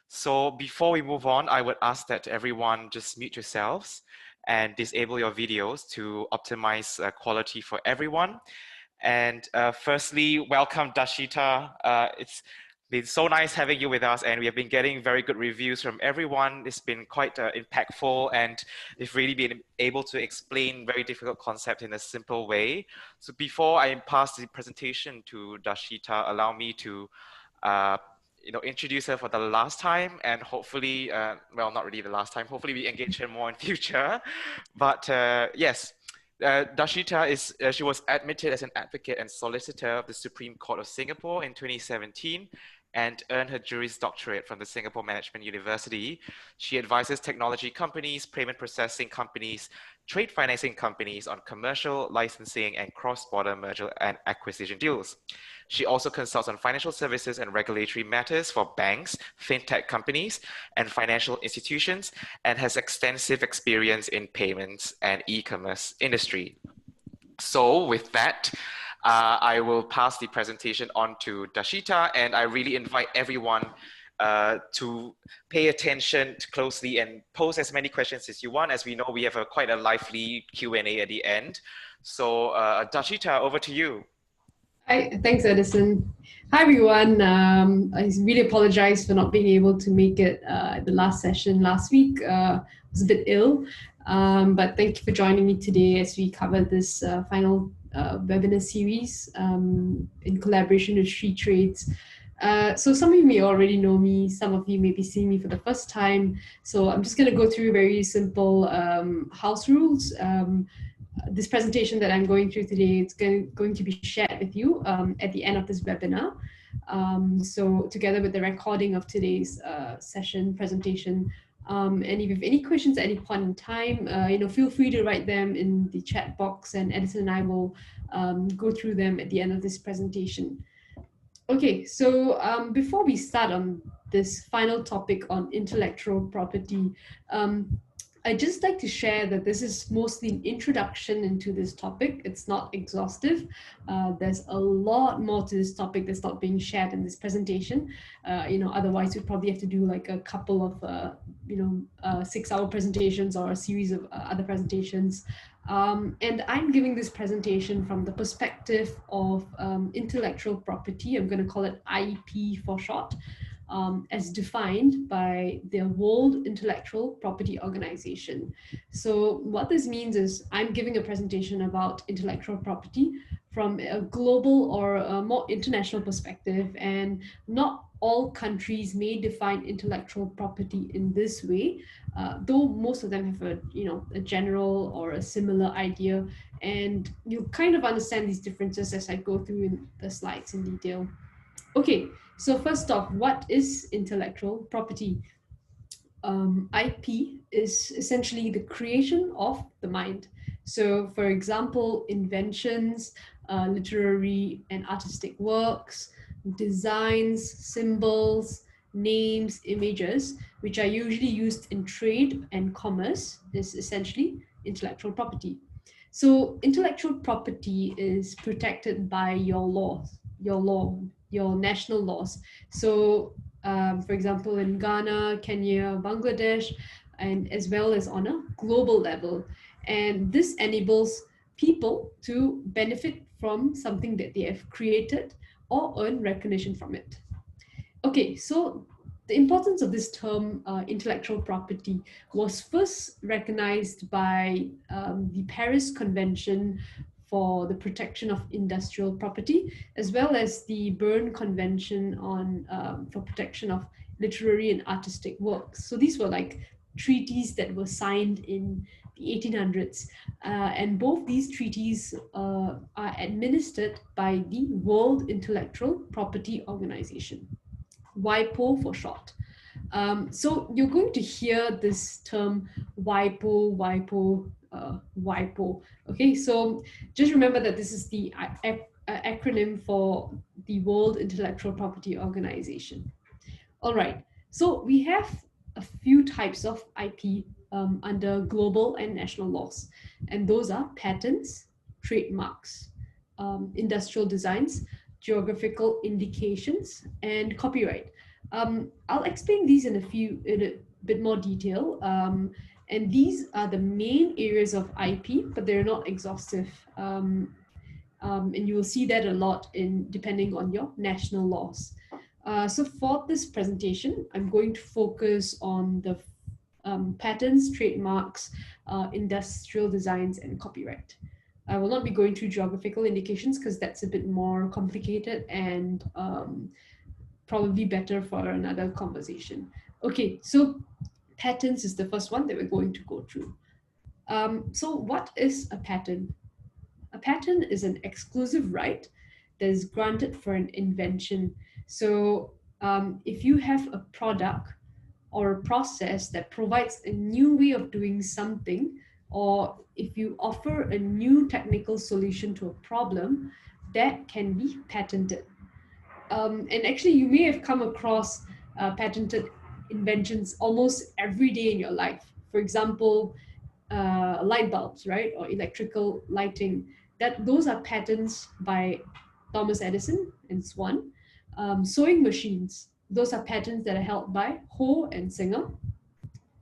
So before we move on, I would ask that everyone just mute yourselves and disable your videos to optimize quality for everyone. And firstly, welcome Dashita. It's been so nice having you with us, and we have been getting very good reviews from everyone. It's been quite impactful, and you've really been able to explain very difficult concepts in a simple way. So before I pass the presentation to Dashita, allow me to uh, introduce her for the last time, and hopefully, well, not really the last time. Hopefully, we engage her more in future. But yes, Dashita she was admitted as an advocate and solicitor of the Supreme Court of Singapore in 2017 and earned her Juris Doctorate from the Singapore Management University. She advises technology companies, payment processing companies, trade financing companies on commercial, licensing, and cross-border merger and acquisition deals. She also consults on financial services and regulatory matters for banks, fintech companies, and financial institutions, and has extensive experience in payments and e-commerce industry. So with that, I will pass the presentation on to Dashita, and I really invite everyone to pay attention closely and pose as many questions as you want. As we know, we have quite a lively Q&A at the end. So Dashita, over to you. Hi, thanks, Edison. Hi, everyone. I really apologize for not being able to make it at the last session last week. I was a bit ill, but thank you for joining me today as we cover this final webinar series in collaboration with SheTrades. So some of you may already know me, some of you may be seeing me for the first time. So I'm just going to go through very simple house rules. This presentation that I'm going through today, it's going to be shared with you at the end of this webinar. So together with the recording of today's session presentation. And if you have any questions at any point in time, feel free to write them in the chat box, and Edison and I will go through them at the end of this presentation. Okay, so before we start on this final topic on intellectual property, I'd just like to share that this is mostly an introduction into this topic. It's not exhaustive. There's a lot more to this topic that's not being shared in this presentation. Otherwise we'd probably have to do like a couple of, 6-hour presentations or a series of other presentations. And I'm giving this presentation from the perspective of intellectual property. I'm going to call it IP for short. As defined by the World Intellectual Property Organization. So what this means is I'm giving a presentation about intellectual property from a global or a more international perspective, and not all countries may define intellectual property in this way, though most of them have a general or a similar idea, and you'll kind of understand these differences as I go through in the slides in detail. Okay, so first off, what is intellectual property? IP is essentially the creation of the mind. So for example, inventions, literary and artistic works, designs, symbols, names, images, which are usually used in trade and commerce, is essentially intellectual property. So intellectual property is protected by your laws, your national laws. So for example, in Ghana, Kenya, Bangladesh, and as well as on a global level. And this enables people to benefit from something that they have created or earn recognition from it. Okay, so the importance of this term, intellectual property, was first recognized by the Paris Convention for the Protection of Industrial Property, as well as the Berne Convention on for protection of literary and artistic works. So these were like treaties that were signed in the 1800s, and both these treaties are administered by the World Intellectual Property Organization. WIPO for short. So you're going to hear this term WIPO, WIPO, WIPO. Okay, so just remember that this is the acronym for the World Intellectual Property Organization. All right, so we have a few types of IP under global and national laws, and those are patents, trademarks, industrial designs, geographical indications, and copyright. I'll explain these in a bit more detail. And these are the main areas of IP, but they're not exhaustive. And you will see that a lot in depending on your national laws. So for this presentation, I'm going to focus on the patents, trademarks, industrial designs, and copyright. I will not be going through geographical indications because that's a bit more complicated and probably better for another conversation. Okay, so patents is the first one that we're going to go through. So what is a patent? A patent is an exclusive right that is granted for an invention. So if you have a product or a process that provides a new way of doing something, or if you offer a new technical solution to a problem, that can be patented. And actually, you may have come across patented inventions almost every day in your life. For example, light bulbs, right, or electrical lighting. That those are patents by Thomas Edison and Swan. Sewing machines. Those are patents that are held by Ho and Singer.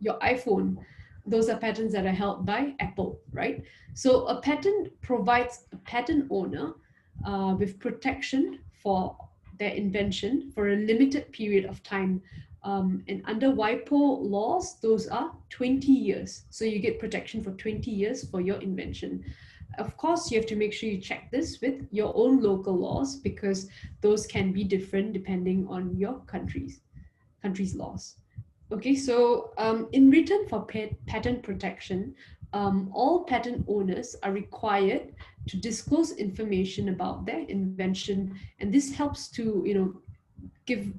Your iPhone. Those are patents that are held by Apple, right? So a patent provides a patent owner with protection for their invention for a limited period of time. And under WIPO laws, those are 20 years. So you get protection for 20 years for your invention. Of course, you have to make sure you check this with your own local laws because those can be different depending on your country's laws. Okay, so in return for patent protection, all patent owners are required to disclose information about their invention, and this helps to give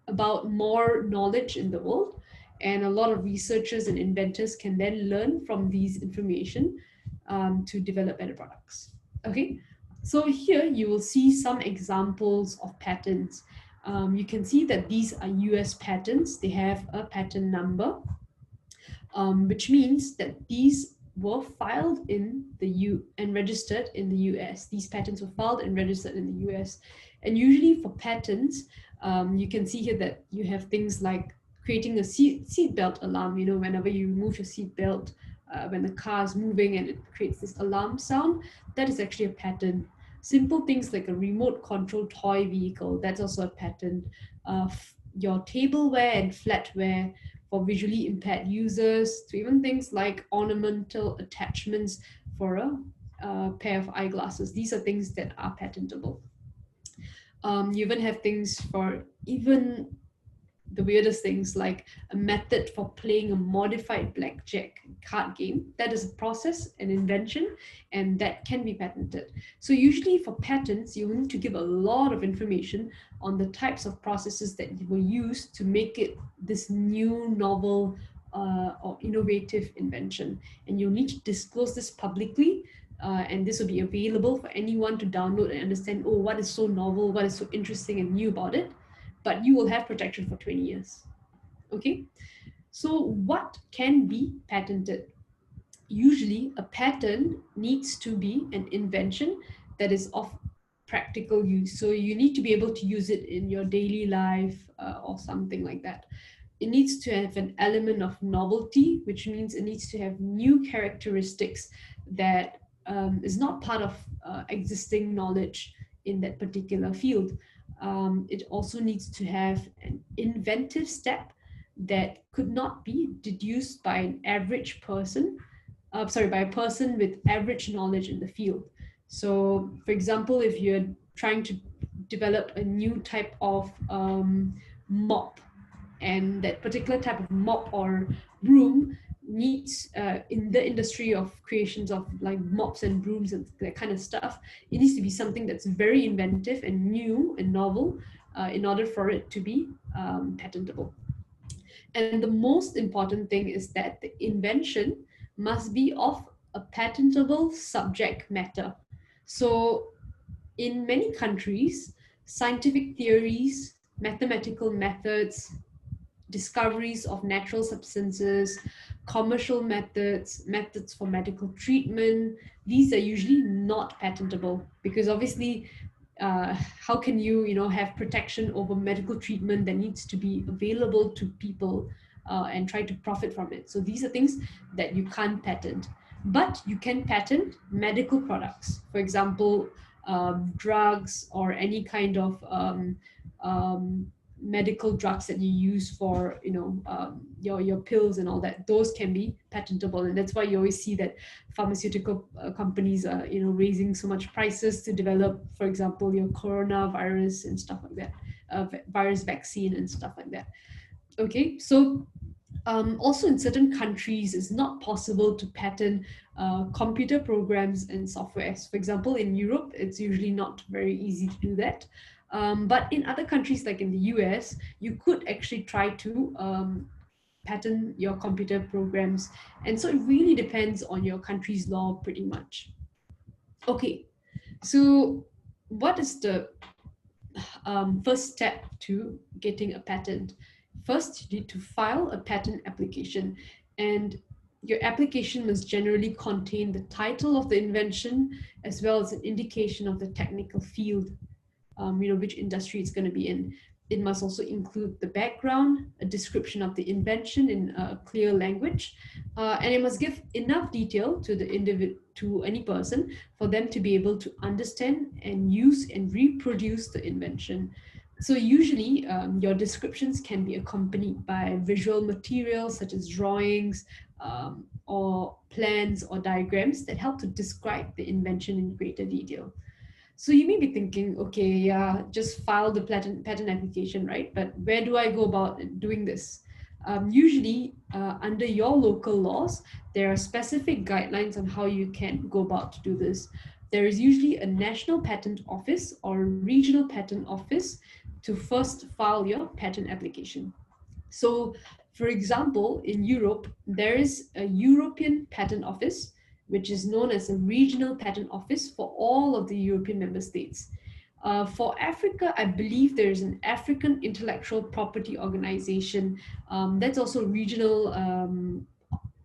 about more knowledge in the world, and a lot of researchers and inventors can then learn from these information to develop better products. Okay, so here you will see some examples of patents. You can see that these are US patents. They have a patent number, which means that these were filed in the U and registered in the US. These patents were filed and registered in the US. And usually for patents, you can see here that you have things like creating a seatbelt alarm. You know, whenever you remove your seatbelt, when the car is moving and it creates this alarm sound, that is actually a patent. Simple things like a remote control toy vehicle, that's also a patent. Your tableware and flatware for visually impaired users, to even things like ornamental attachments for a pair of eyeglasses. These are things that are patentable. You even have things for even the weirdest things like a method for playing a modified blackjack card game. That is a process, an invention, and that can be patented. So usually for patents, you need to give a lot of information on the types of processes that you will use to make it this new novel or innovative invention. And you'll need to disclose this publicly, and this will be available for anyone to download and understand, oh, what is so novel, what is so interesting and new about it. But you will have protection for 20 years. Okay, so what can be patented? Usually, a patent needs to be an invention that is of practical use. So you need to be able to use it in your daily life or something like that. It needs to have an element of novelty, which means it needs to have new characteristics that is not part of existing knowledge in that particular field. It also needs to have an inventive step that could not be deduced by an average person, by a person with average knowledge in the field. So, for example, if you're trying to develop a new type of mop, and that particular type of mop or broom needs in the industry of creations of like mops and brooms and that kind of stuff, it needs to be something that's very inventive and new and novel in order for it to be patentable. And the most important thing is that the invention must be of a patentable subject matter. So in many countries, scientific theories, mathematical methods, discoveries of natural substances, commercial methods, methods for medical treatment, these are usually not patentable because obviously how can you, have protection over medical treatment that needs to be available to people and try to profit from it. So these are things that you can't patent, but you can patent medical products. For example, drugs or any kind of um, medical drugs that you use for, your pills and all that. Those can be patentable, and that's why you always see that pharmaceutical companies are, raising so much prices to develop, for example, your coronavirus and stuff like that, virus vaccine and stuff like that. Okay, so also in certain countries, it's not possible to patent computer programs and softwares. For example, in Europe, it's usually not very easy to do that. But in other countries, like in the US, you could actually try to patent your computer programs. And so it really depends on your country's law pretty much. Okay, so what is the first step to getting a patent? First, you need to file a patent application, and your application must generally contain the title of the invention as well as an indication of the technical field, which industry it's going to be in. It must also include the background, a description of the invention in a clear language, and it must give enough detail to the to any person for them to be able to understand and use and reproduce the invention. So usually, your descriptions can be accompanied by visual materials such as drawings, or plans or diagrams that help to describe the invention in greater detail. So you may be thinking, okay, yeah, just file the patent application, right? But where do I go about doing this? Usually, under your local laws, there are specific guidelines on how you can go about to do this. There is usually a national patent office or regional patent office to first file your patent application. So, for example, in Europe, there is a European Patent Office, which is known as a regional patent office for all of the European member states. For Africa, I believe there is an African Intellectual Property Organization. That's also a regional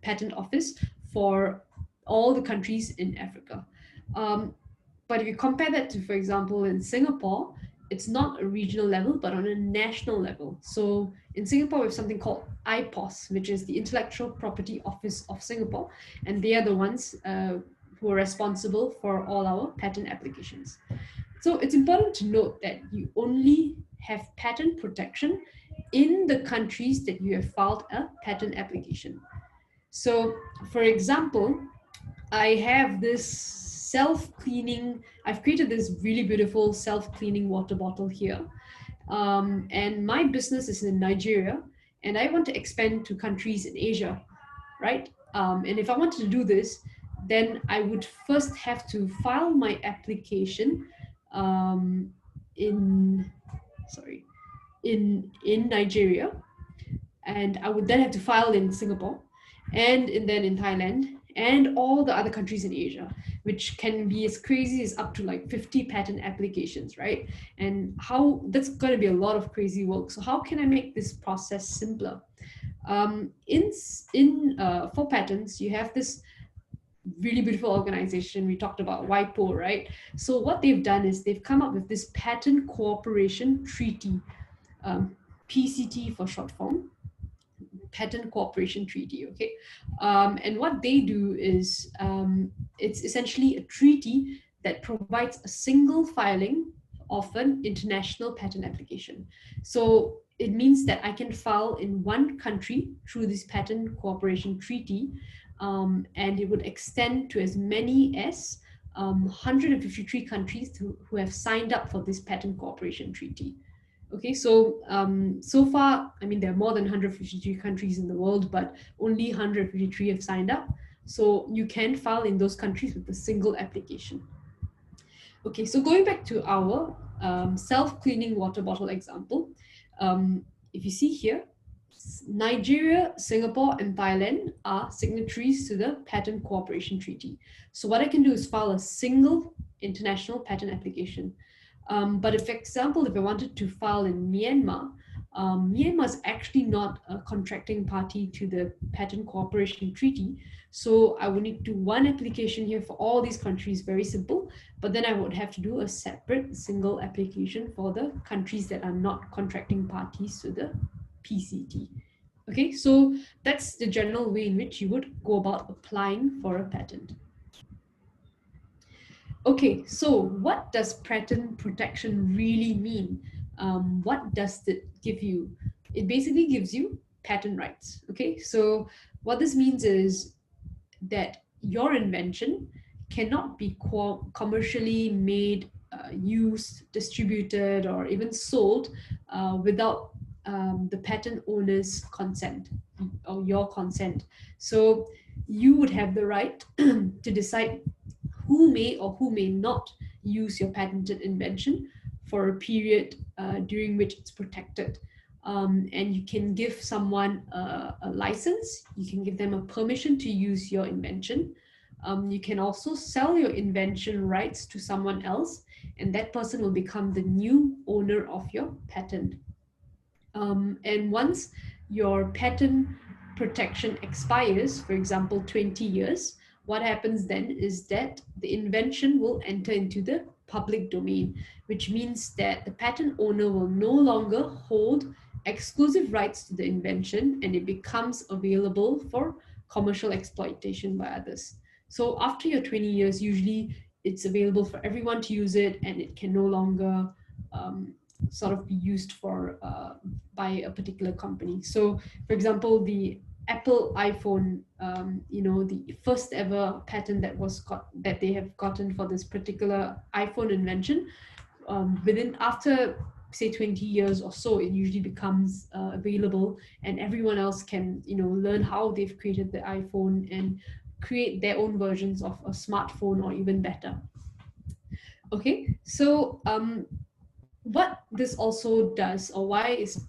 patent office for all the countries in Africa. Um, but if you compare that to, for example, in Singapore, it's not a regional level, but on a national level. So in Singapore, we have something called IPOS, which is the Intellectual Property Office of Singapore, and they are the ones who are responsible for all our patent applications. So it's important to note that you only have patent protection in the countries that you have filed a patent application. So, for example, I have this self-cleaning, I've created this really beautiful self-cleaning water bottle here. And my business is in Nigeria, and I want to expand to countries in Asia, right? And if I wanted to do this, then I would first have to file my application um, in, sorry, in Nigeria, and I would then have to file in Singapore and then in Thailand and all the other countries in Asia, which can be as crazy as up to like 50 patent applications, right? And how that's going to be a lot of crazy work. So how can I make this process simpler? For patents, you have this really beautiful organization we talked about, WIPO, right? So what they've done is they've come up with this Patent Cooperation Treaty, PCT for short form, Patent Cooperation Treaty, okay? And what they do is it's essentially a treaty that provides a single filing of an international patent application. So it means that I can file in one country through this Patent Cooperation Treaty, and it would extend to as many as 153 countries who have signed up for this Patent Cooperation Treaty. Okay, so so far, I mean, there are more than 153 countries in the world, but only 153 have signed up. So you can file in those countries with a single application. Okay, so going back to our self-cleaning water bottle example, if you see here, Nigeria, Singapore, and Thailand are signatories to the Patent Cooperation Treaty. So what I can do is file a single international patent application. But if, for example, if I wanted to file in Myanmar, Myanmar is actually not a contracting party to the Patent Cooperation Treaty. So I would need to do one application here for all these countries, very simple. But then I would have to do a separate single application for the countries that are not contracting parties to the PCT. Okay, so that's the general way in which you would go about applying for a patent. Okay, so what does patent protection really mean? What does it give you? It basically gives you patent rights. Okay, so what this means is that your invention cannot be commercially made, used, distributed, or even sold without the patent owner's consent or your consent. So you would have the right to decide who may or who may not use your patented invention for a period during which it's protected. And you can give someone a license, you can give them a permission to use your invention. You can also sell your invention rights to someone else, and that person will become the new owner of your patent. And once your patent protection expires, for example, 20 years, what happens then is that the invention will enter into the public domain, which means that the patent owner will no longer hold exclusive rights to the invention and it becomes available for commercial exploitation by others. So after your 20 years, usually it's available for everyone to use it and it can no longer sort of be used for by a particular company. So, for example, the Apple iPhone, the first ever patent that they have gotten for this particular iPhone invention, within after say 20 years or so, it usually becomes available, and everyone else can learn how they've created the iPhone and create their own versions of a smartphone or even better. Okay, so what this also does, or why is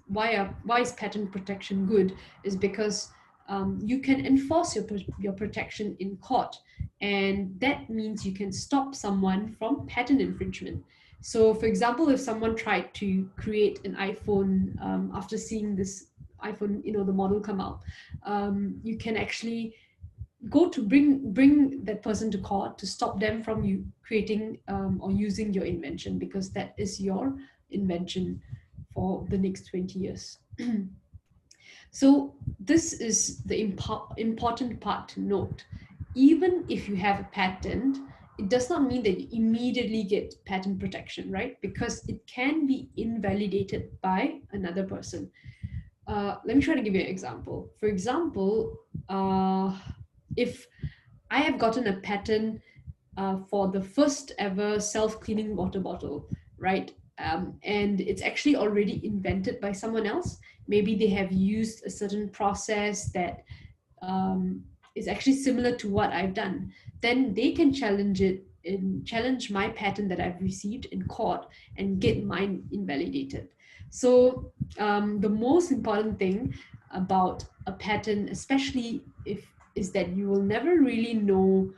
patent protection good, is because you can enforce your protection in court, and that means you can stop someone from patent infringement. So, for example, if someone tried to create an iPhone after seeing this iPhone, the model come out, you can actually go to bring that person to court to stop them from you creating or using your invention, because that is your invention for the next 20 years. So this is the important part to note. Even if you have a patent, it does not mean that you immediately get patent protection, right? Because it can be invalidated by another person. Let me try to give you an example. For example, if I have gotten a patent for the first ever self-cleaning water bottle, right? And it's actually already invented by someone else. Maybe they have used a certain process that is actually similar to what I've done. Then they can challenge my patent that I've received in court and get mine invalidated. So the most important thing about a patent, especially if is that you will never really know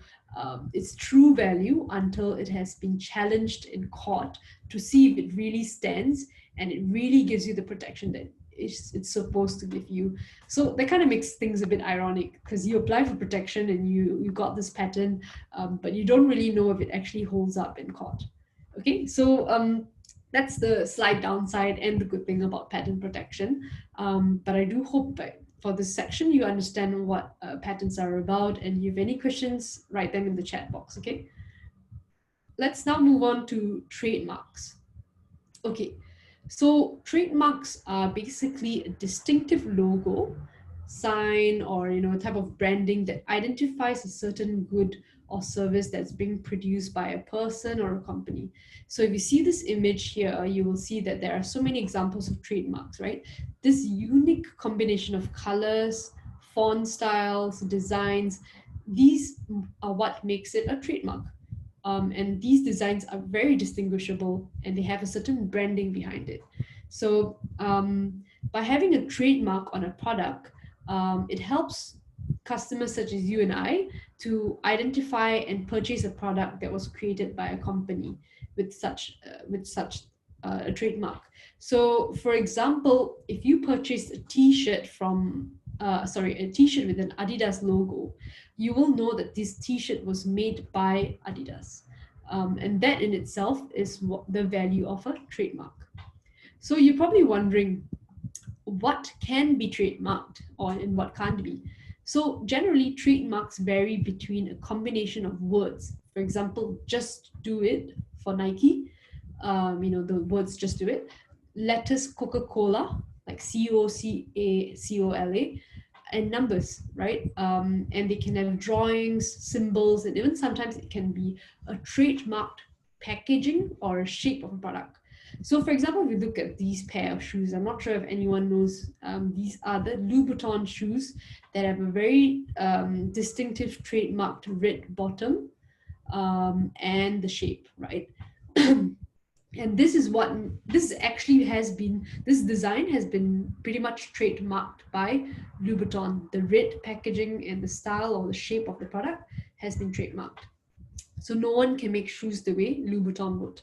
its true value until it has been challenged in court to see if it really stands and it really gives you the protection that it's supposed to give you. So that kind of makes things a bit ironic, because you apply for protection and you got this patent, but you don't really know if it actually holds up in court. Okay, so that's the slight downside and the good thing about patent protection. But I do hope that for this section you understand what patents are about, and if you have any questions, write them in the chat box. Okay, let's now move on to trademarks. Okay, so trademarks are basically a distinctive logo, sign, or type of branding that identifies a certain good or service that's being produced by a person or a company. So if you see this image here, you will see that there are so many examples of trademarks, right? This unique combination of colors, font styles, designs, these are what makes it a trademark. And these designs are very distinguishable and they have a certain branding behind it. So by having a trademark on a product, it helps customers such as you and I to identify and purchase a product that was created by a company with such a trademark. So, for example, if you purchase a T-shirt a T-shirt with an Adidas logo, you will know that this T-shirt was made by Adidas, and that in itself is what the value of a trademark. So you're probably wondering, what can be trademarked or and what can't be. So generally, trademarks vary between a combination of words. For example, just do it for Nike. The words just do it. Letters Coca-Cola, like Cocacola, and numbers, right? And they can have drawings, symbols, and even sometimes it can be a trademarked packaging or a shape of a product. So, for example, if we look at these pair of shoes, I'm not sure if anyone knows, these are the Louboutin shoes that have a very distinctive trademarked red bottom and the shape, right? And this design has been pretty much trademarked by Louboutin. The red packaging and the style or the shape of the product has been trademarked. So no one can make shoes the way Louboutin would.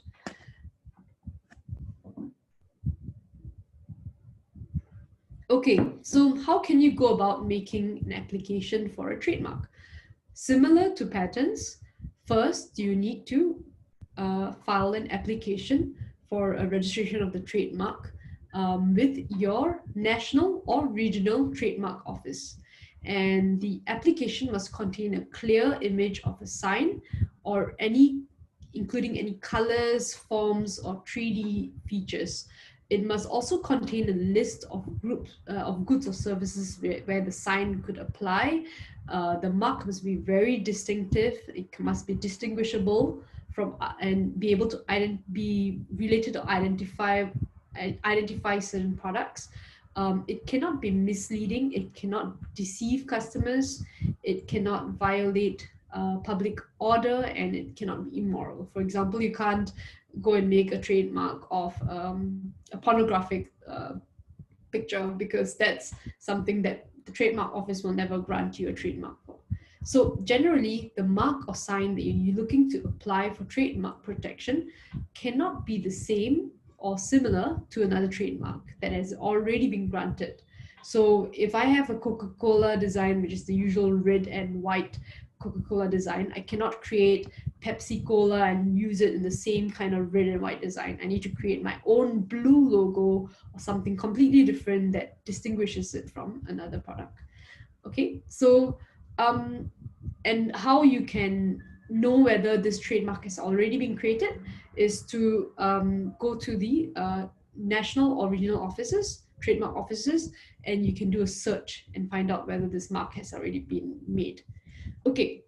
Okay, so how can you go about making an application for a trademark? Similar to patents, first you need to file an application for a registration of the trademark with your national or regional trademark office. And the application must contain a clear image of a sign or including any colors, forms, or 3D features. It must also contain a list of groups of goods or services where the sign could apply. The mark must be very distinctive. It must be distinguishable from and be able to be related to identify certain products. It cannot be misleading. It cannot deceive customers. It cannot violate public order, and it cannot be immoral. For example, you can't go and make a trademark of a pornographic picture, because that's something that the trademark office will never grant you a trademark for. So generally, the mark or sign that you're looking to apply for trademark protection cannot be the same or similar to another trademark that has already been granted. So if I have a Coca-Cola design, which is the usual red and white Coca-Cola design, I cannot create Pepsi Cola and use it in the same kind of red and white design. I need to create my own blue logo or something completely different that distinguishes it from another product. Okay, so and how you can know whether this trademark has already been created is to go to the national or regional offices, trademark offices, and you can do a search and find out whether this mark has already been made. Okay,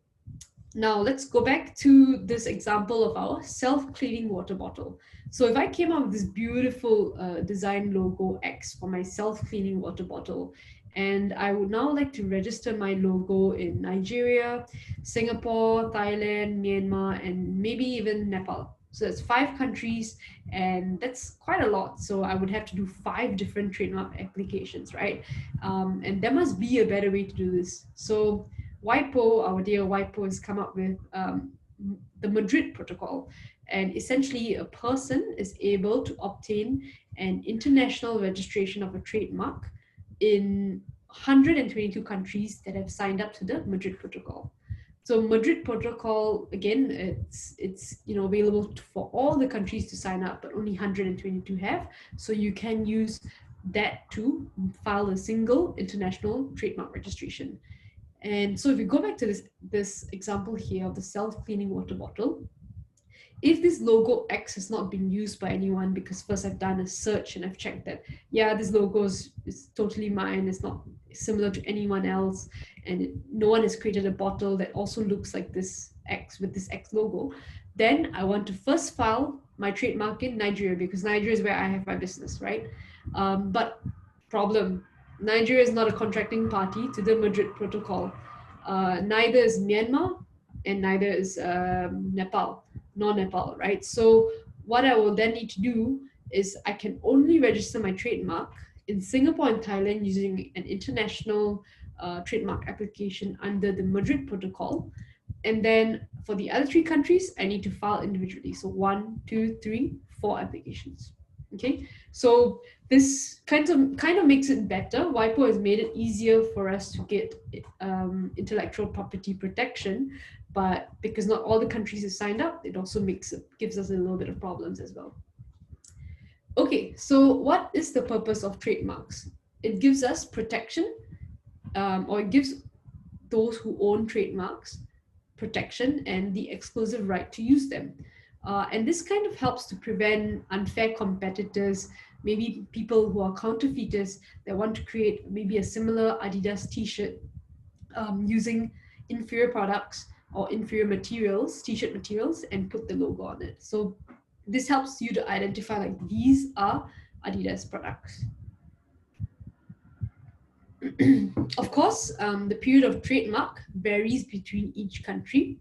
now let's go back to this example of our self-cleaning water bottle. So if I came up with this beautiful design logo X for my self-cleaning water bottle, and I would now like to register my logo in Nigeria, Singapore, Thailand, Myanmar, and maybe even Nepal. So that's 5 countries, and that's quite a lot. So I would have to do 5 different trademark applications, right? And there must be a better way to do this. So WIPO, our dear WIPO, has come up with the Madrid Protocol. And essentially, a person is able to obtain an international registration of a trademark in 122 countries that have signed up to the Madrid Protocol. So Madrid Protocol, again, it's available for all the countries to sign up, but only 122 have. So you can use that to file a single international trademark registration. And so if we go back to this example here of the self-cleaning water bottle, if this logo X has not been used by anyone, because first I've done a search and I've checked that, yeah, this logo is totally mine, it's not similar to anyone else, and no one has created a bottle that also looks like this X with this X logo, then I want to first file my trademark in Nigeria, because Nigeria is where I have my business, right? But problem, Nigeria is not a contracting party to the Madrid Protocol. Neither is Myanmar, and neither is Nepal, non-Nepal, right? So what I will then need to do is I can only register my trademark in Singapore and Thailand using an international trademark application under the Madrid Protocol. And then for the other 3 countries, I need to file individually. So 1, 2, 3, 4 applications. Okay, so this kind of makes it better. WIPO has made it easier for us to get intellectual property protection, but because not all the countries have signed up, it also gives us a little bit of problems as well. Okay, so what is the purpose of trademarks? It gives us protection, or it gives those who own trademarks protection and the exclusive right to use them. And this kind of helps to prevent unfair competitors, maybe people who are counterfeiters that want to create maybe a similar Adidas t-shirt using inferior products or inferior materials, t-shirt materials, and put the logo on it. So this helps you to identify like these are Adidas products. Of course, the period of trademark varies between each country.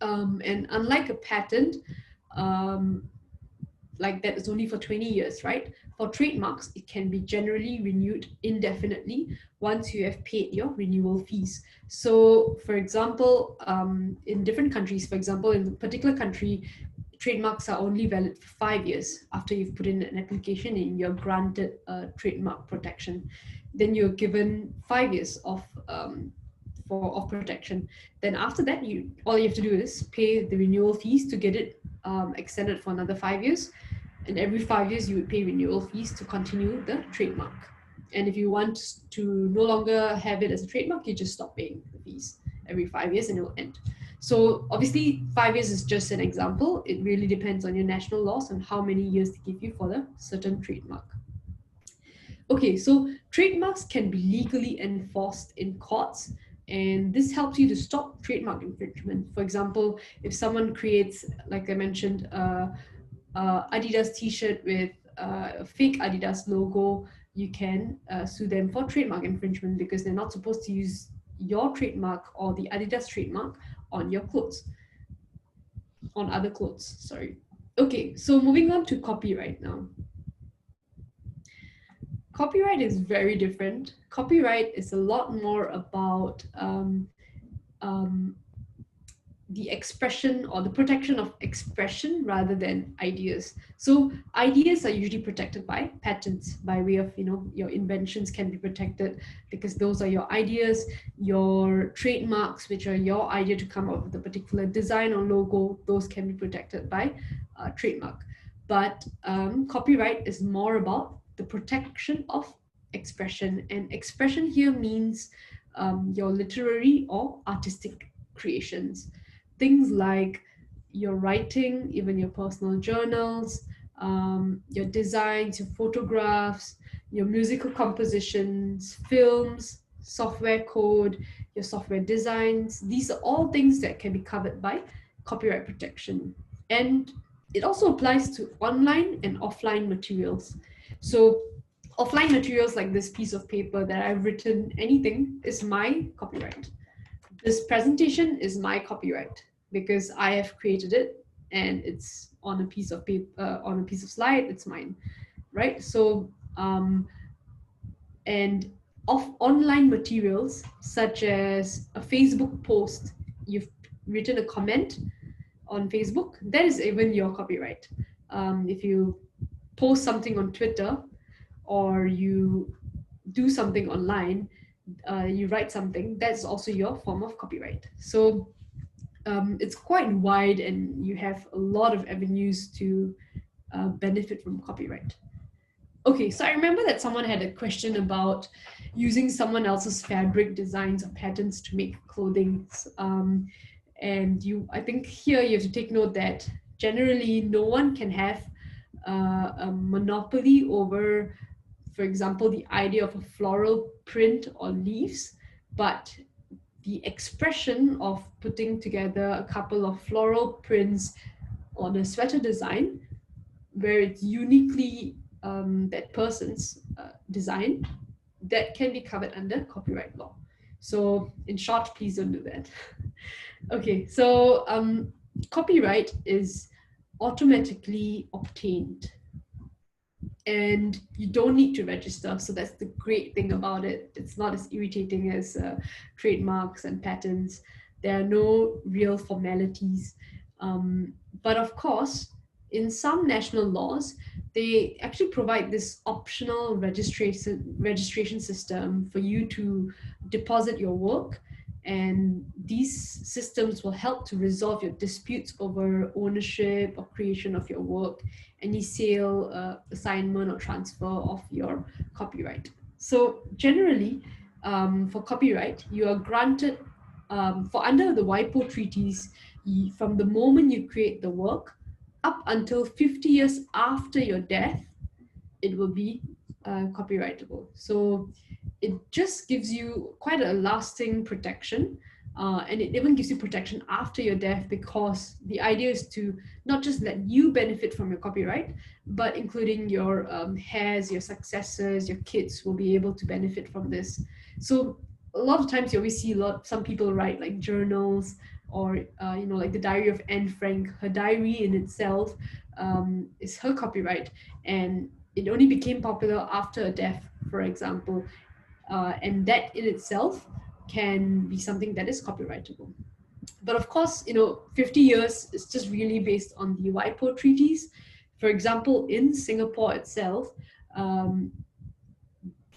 And unlike a patent, um, like that is only for 20 years, right? For trademarks, it can be generally renewed indefinitely once you have paid your renewal fees. So, for example, in different countries, for example, in a particular country, trademarks are only valid for 5 years after you've put in an application and you're granted trademark protection. Then you're given 5 years of protection. Then after that, you all you have to do is pay the renewal fees to get it extended for another 5 years, and every 5 years you would pay renewal fees to continue the trademark. And if you want to no longer have it as a trademark, you just stop paying the fees every 5 years and it will end. So obviously 5 years is just an example. It really depends on your national laws and how many years they give you for the certain trademark. Okay, so trademarks can be legally enforced in courts, and this helps you to stop trademark infringement. For example, if someone creates, like I mentioned, Adidas t-shirt with a fake Adidas logo, you can sue them for trademark infringement because they're not supposed to use your trademark or the Adidas trademark on your clothes, on other clothes, sorry. Okay, so moving on to copyright now. Copyright is very different. Copyright is a lot more about um, the expression or the protection of expression rather than ideas. So ideas are usually protected by patents by way of, your inventions can be protected because those are your ideas. Your trademarks, which are your idea to come up with a particular design or logo, those can be protected by trademark. But copyright is more about the protection of expression, and expression here means your literary or artistic creations. Things like your writing, even your personal journals, your designs, your photographs, your musical compositions, films, software code, your software designs. These are all things that can be covered by copyright protection. And it also applies to online and offline materials. So offline materials like this piece of paper that I've written anything is my copyright. This presentation is my copyright because I have created it and it's on a piece of paper, on a piece of slide, it's mine, right? So, and of online materials such as a Facebook post, you've written a comment on Facebook, that is even your copyright. If you post something on Twitter or you do something online, you write something, that's also your form of copyright. So it's quite wide and you have a lot of avenues to benefit from copyright. Okay, so I remember that someone had a question about using someone else's fabric designs or patterns to make clothing. And I think here you have to take note that generally no one can have a monopoly over, for example, the idea of a floral print or leaves, but the expression of putting together a couple of floral prints on a sweater design where it's uniquely that person's design, that can be covered under copyright law. So in short, please don't do that. Okay, so copyright is automatically obtained and you don't need to register. So that's the great thing about it. It's not as irritating as trademarks and patents. There are no real formalities. But of course, in some national laws, they actually provide this optional registration system for you to deposit your work, and these systems will help to resolve your disputes over ownership or creation of your work, any sale, assignment, or transfer of your copyright. So generally, for copyright, you are granted, for under the WIPO treaties, from the moment you create the work up until 50 years after your death, it will be copyrightable. So it just gives you quite a lasting protection. And it even gives you protection after your death, because the idea is to not just let you benefit from your copyright, but including your heirs, your successors, your kids will be able to benefit from this. So a lot of times you always see some people write like journals, or like the Diary of Anne Frank. Her diary in itself is her copyright, and it only became popular after a death, for example, and that in itself can be something that is copyrightable. But of course, 50 years is just really based on the WIPO treaties. For example, in Singapore itself, um,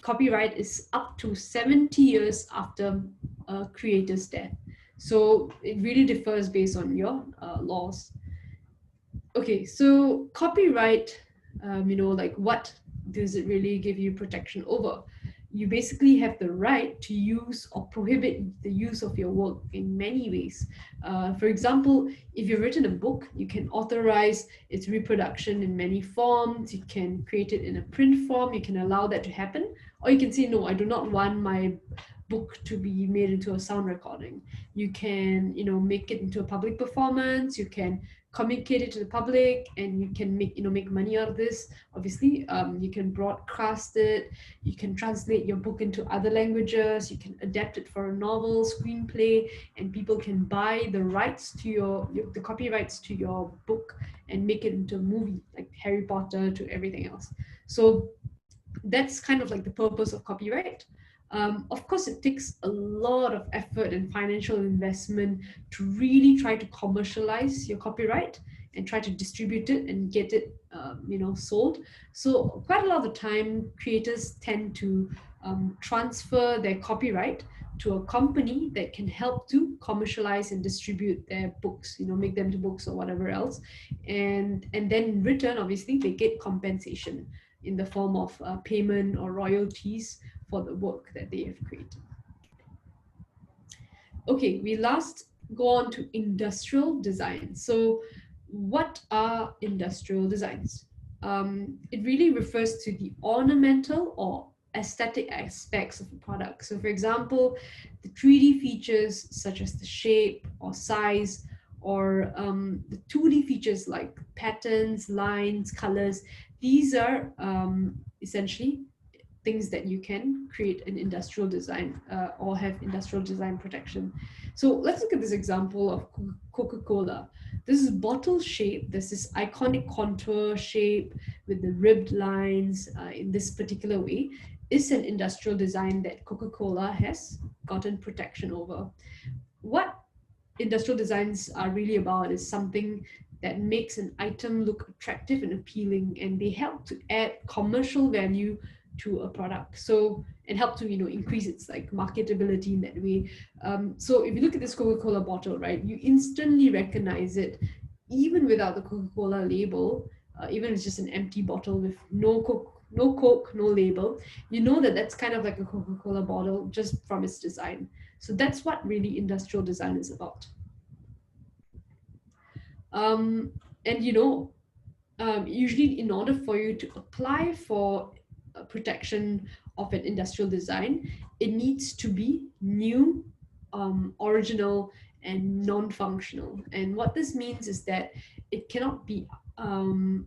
copyright is up to 70 years after a creator's death. So it really differs based on your laws. Okay, so copyright, like what does it really give you protection over? You basically have the right to use or prohibit the use of your work in many ways. For example, if you've written a book, you can authorize its reproduction in many forms. You can create it in a print form. You can allow that to happen. Or you can say, no, I do not want my book to be made into a sound recording. You can, make it into a public performance. You can communicate it to the public, and you can make money out of this. Obviously, you can broadcast it, you can translate your book into other languages, you can adapt it for a novel, screenplay, and people can buy the rights to the copyrights to your book and make it into a movie, like Harry Potter to everything else. So that's kind of like the purpose of copyright. Of course, it takes a lot of effort and financial investment to really try to commercialize your copyright and try to distribute it and get it, sold. So quite a lot of the time, creators tend to transfer their copyright to a company that can help to commercialize and distribute their books, make them to books or whatever else, and then in return, obviously, they get compensation in the form of payment or royalties for the work that they have created. Okay, we last go on to industrial design. So, what are industrial designs? It really refers to the ornamental or aesthetic aspects of a product. So, for example, the 3D features such as the shape or size, or the 2D features like patterns, lines, colors. These are essentially things that you can create an industrial design, or have industrial design protection. So let's look at this example of Coca-Cola. This is bottle shape. There's this iconic contour shape with the ribbed lines in this particular way. Is an industrial design that Coca-Cola has gotten protection over. What industrial designs are really about is something that makes an item look attractive and appealing, and they help to add commercial value to a product, so and help to increase its like marketability in that way. So if you look at this Coca-Cola bottle, right, you instantly recognize it even without the Coca-Cola label. Even if it's just an empty bottle with no Coke, no label, you know that that's kind of like a Coca-Cola bottle just from its design. So that's what really industrial design is about. Um, and usually in order for you to apply for protection of an industrial design, it needs to be new, original, and non-functional. And what this means is that it cannot be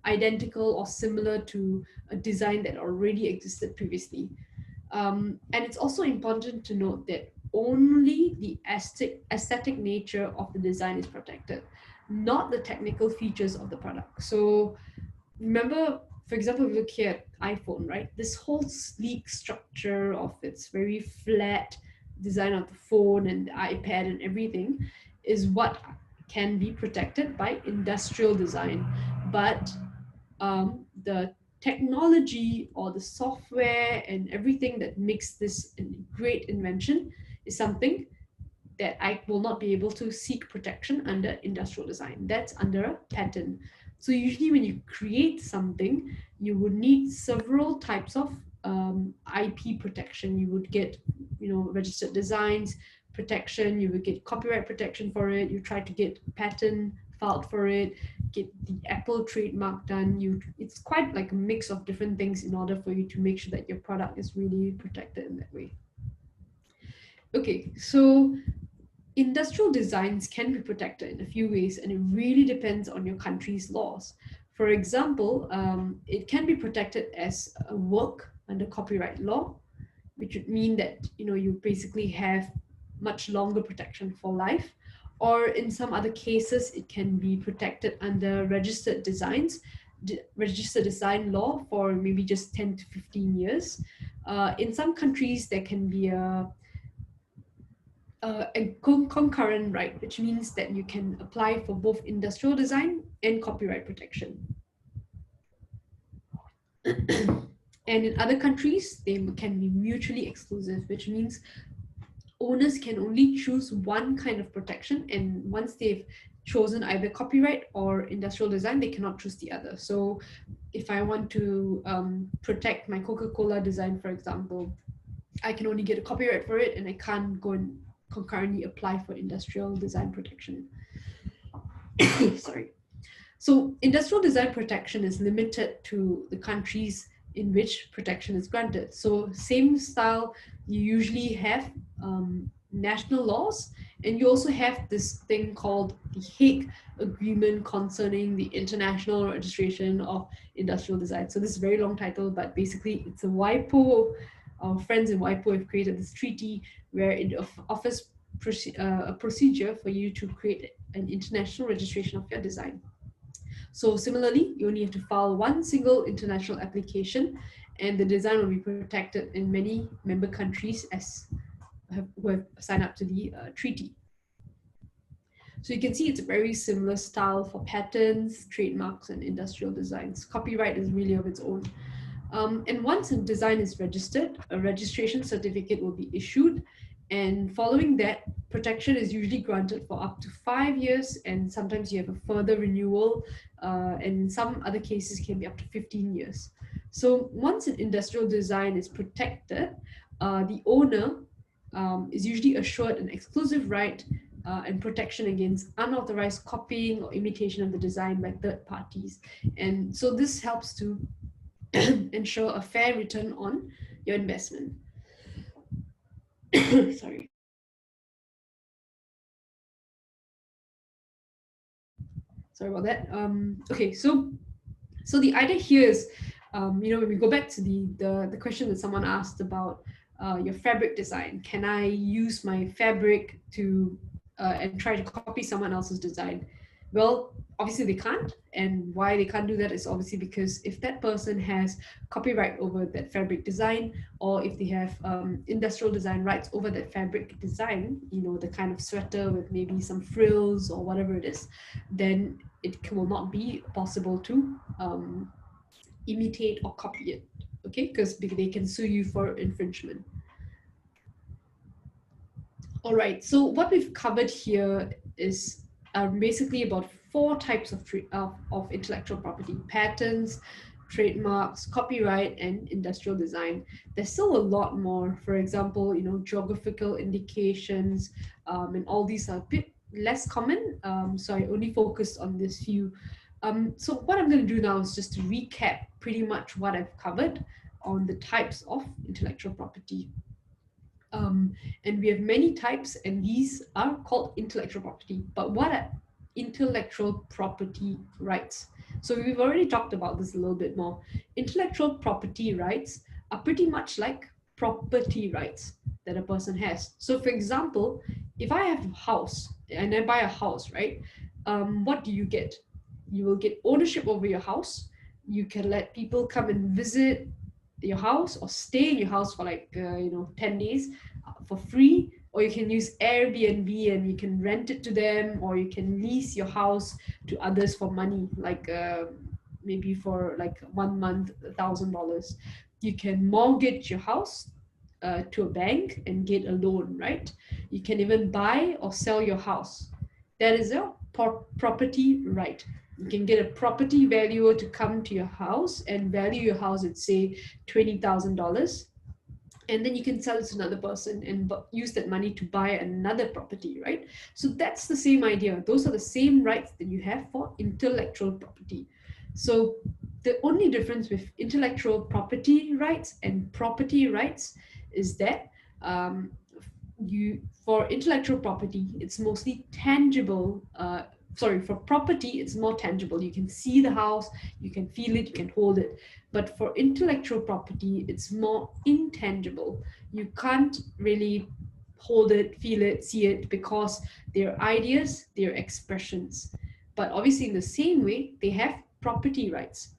identical or similar to a design that already existed previously. And it's also important to note that only the aesthetic nature of the design is protected, not the technical features of the product. So remember, for example, if you look here at iPhone, right? This whole sleek structure of its very flat design of the phone and the iPad and everything is what can be protected by industrial design. but the technology or the software and everything that makes this a great invention is something that I will not be able to seek protection under industrial design. That's under a patent. So usually when you create something, you would need several types of IP protection. You would get, registered designs protection. You would get copyright protection for it. You try to get patent filed for it. Get the Apple trademark done. It's quite like a mix of different things in order for you to make sure that your product is really protected in that way. Okay, so industrial designs can be protected in a few ways, and it really depends on your country's laws. For example, it can be protected as a work under copyright law, which would mean that you basically have much longer protection for life. Or in some other cases, it can be protected under registered design law for maybe just 10 to 15 years. In some countries, there can be a concurrent right, which means that you can apply for both industrial design and copyright protection. And in other countries, they can be mutually exclusive, which means owners can only choose one kind of protection, and once they've chosen either copyright or industrial design, they cannot choose the other. So if I want to protect my Coca-Cola design, for example, I can only get a copyright for it, and I can't go and concurrently apply for industrial design protection. Sorry. So industrial design protection is limited to the countries in which protection is granted. So same style, you usually have national laws, and you also have this thing called the Hague Agreement concerning the international registration of industrial design. So this is a very long title, but basically it's a WIPO. Our friends in WIPO have created this treaty where it offers a procedure for you to create an international registration of your design. So similarly, you only have to file one single international application, and the design will be protected in many member countries who have signed up to the treaty. So you can see it's a very similar style for patents, trademarks, and industrial designs. Copyright is really of its own. And once a design is registered, a registration certificate will be issued. And following that, protection is usually granted for up to 5 years, and sometimes you have a further renewal, and in some other cases can be up to 15 years. So once an industrial design is protected, the owner is usually assured an exclusive right and protection against unauthorized copying or imitation of the design by third parties. And so this helps to ensure a fair return on your investment. Sorry. Sorry about that. Okay, so the idea here is, when we go back to the question that someone asked about your fabric design, can I use my fabric to and try to copy someone else's design? Well, obviously they can't, and why they can't do that is obviously because if that person has copyright over that fabric design, or if they have industrial design rights over that fabric design, the kind of sweater with maybe some frills or whatever it is, then it will not be possible to imitate or copy it, okay? Because they can sue you for infringement. All right, so what we've covered here is basically about 4 types of intellectual property: patents, trademarks, copyright, and industrial design. There's still a lot more. For example, geographical indications, and all these are a bit less common. So I only focused on this few. So what I'm going to do now is just to recap pretty much what I've covered on the types of intellectual property. And we have many types, and these are called intellectual property. But what are intellectual property rights? So we've already talked about this a little bit more. Intellectual property rights are pretty much like property rights that a person has. So for example, if I have a house and I buy a house, right? What do you get? You will get ownership over your house. You can let people come and visit your house or stay in your house for like 10 days for free. or you can use Airbnb and you can rent it to them, or you can lease your house to others for money, like maybe for like 1 month, $1,000. You can mortgage your house to a bank and get a loan, right? You can even buy or sell your house. That is a property right. You can get a property valuer to come to your house and value your house at say $20,000, and then you can sell it to another person and use that money to buy another property, right? So that's the same idea. Those are the same rights that you have for intellectual property. So the only difference with intellectual property rights and property rights is that um, you for intellectual property, it's mostly tangible. Sorry, for property, it's more tangible. You can see the house, you can feel it, you can hold it. But for intellectual property, it's more intangible. You can't really hold it, feel it, see it, because they're ideas, they're expressions. But obviously, in the same way, they have property rights.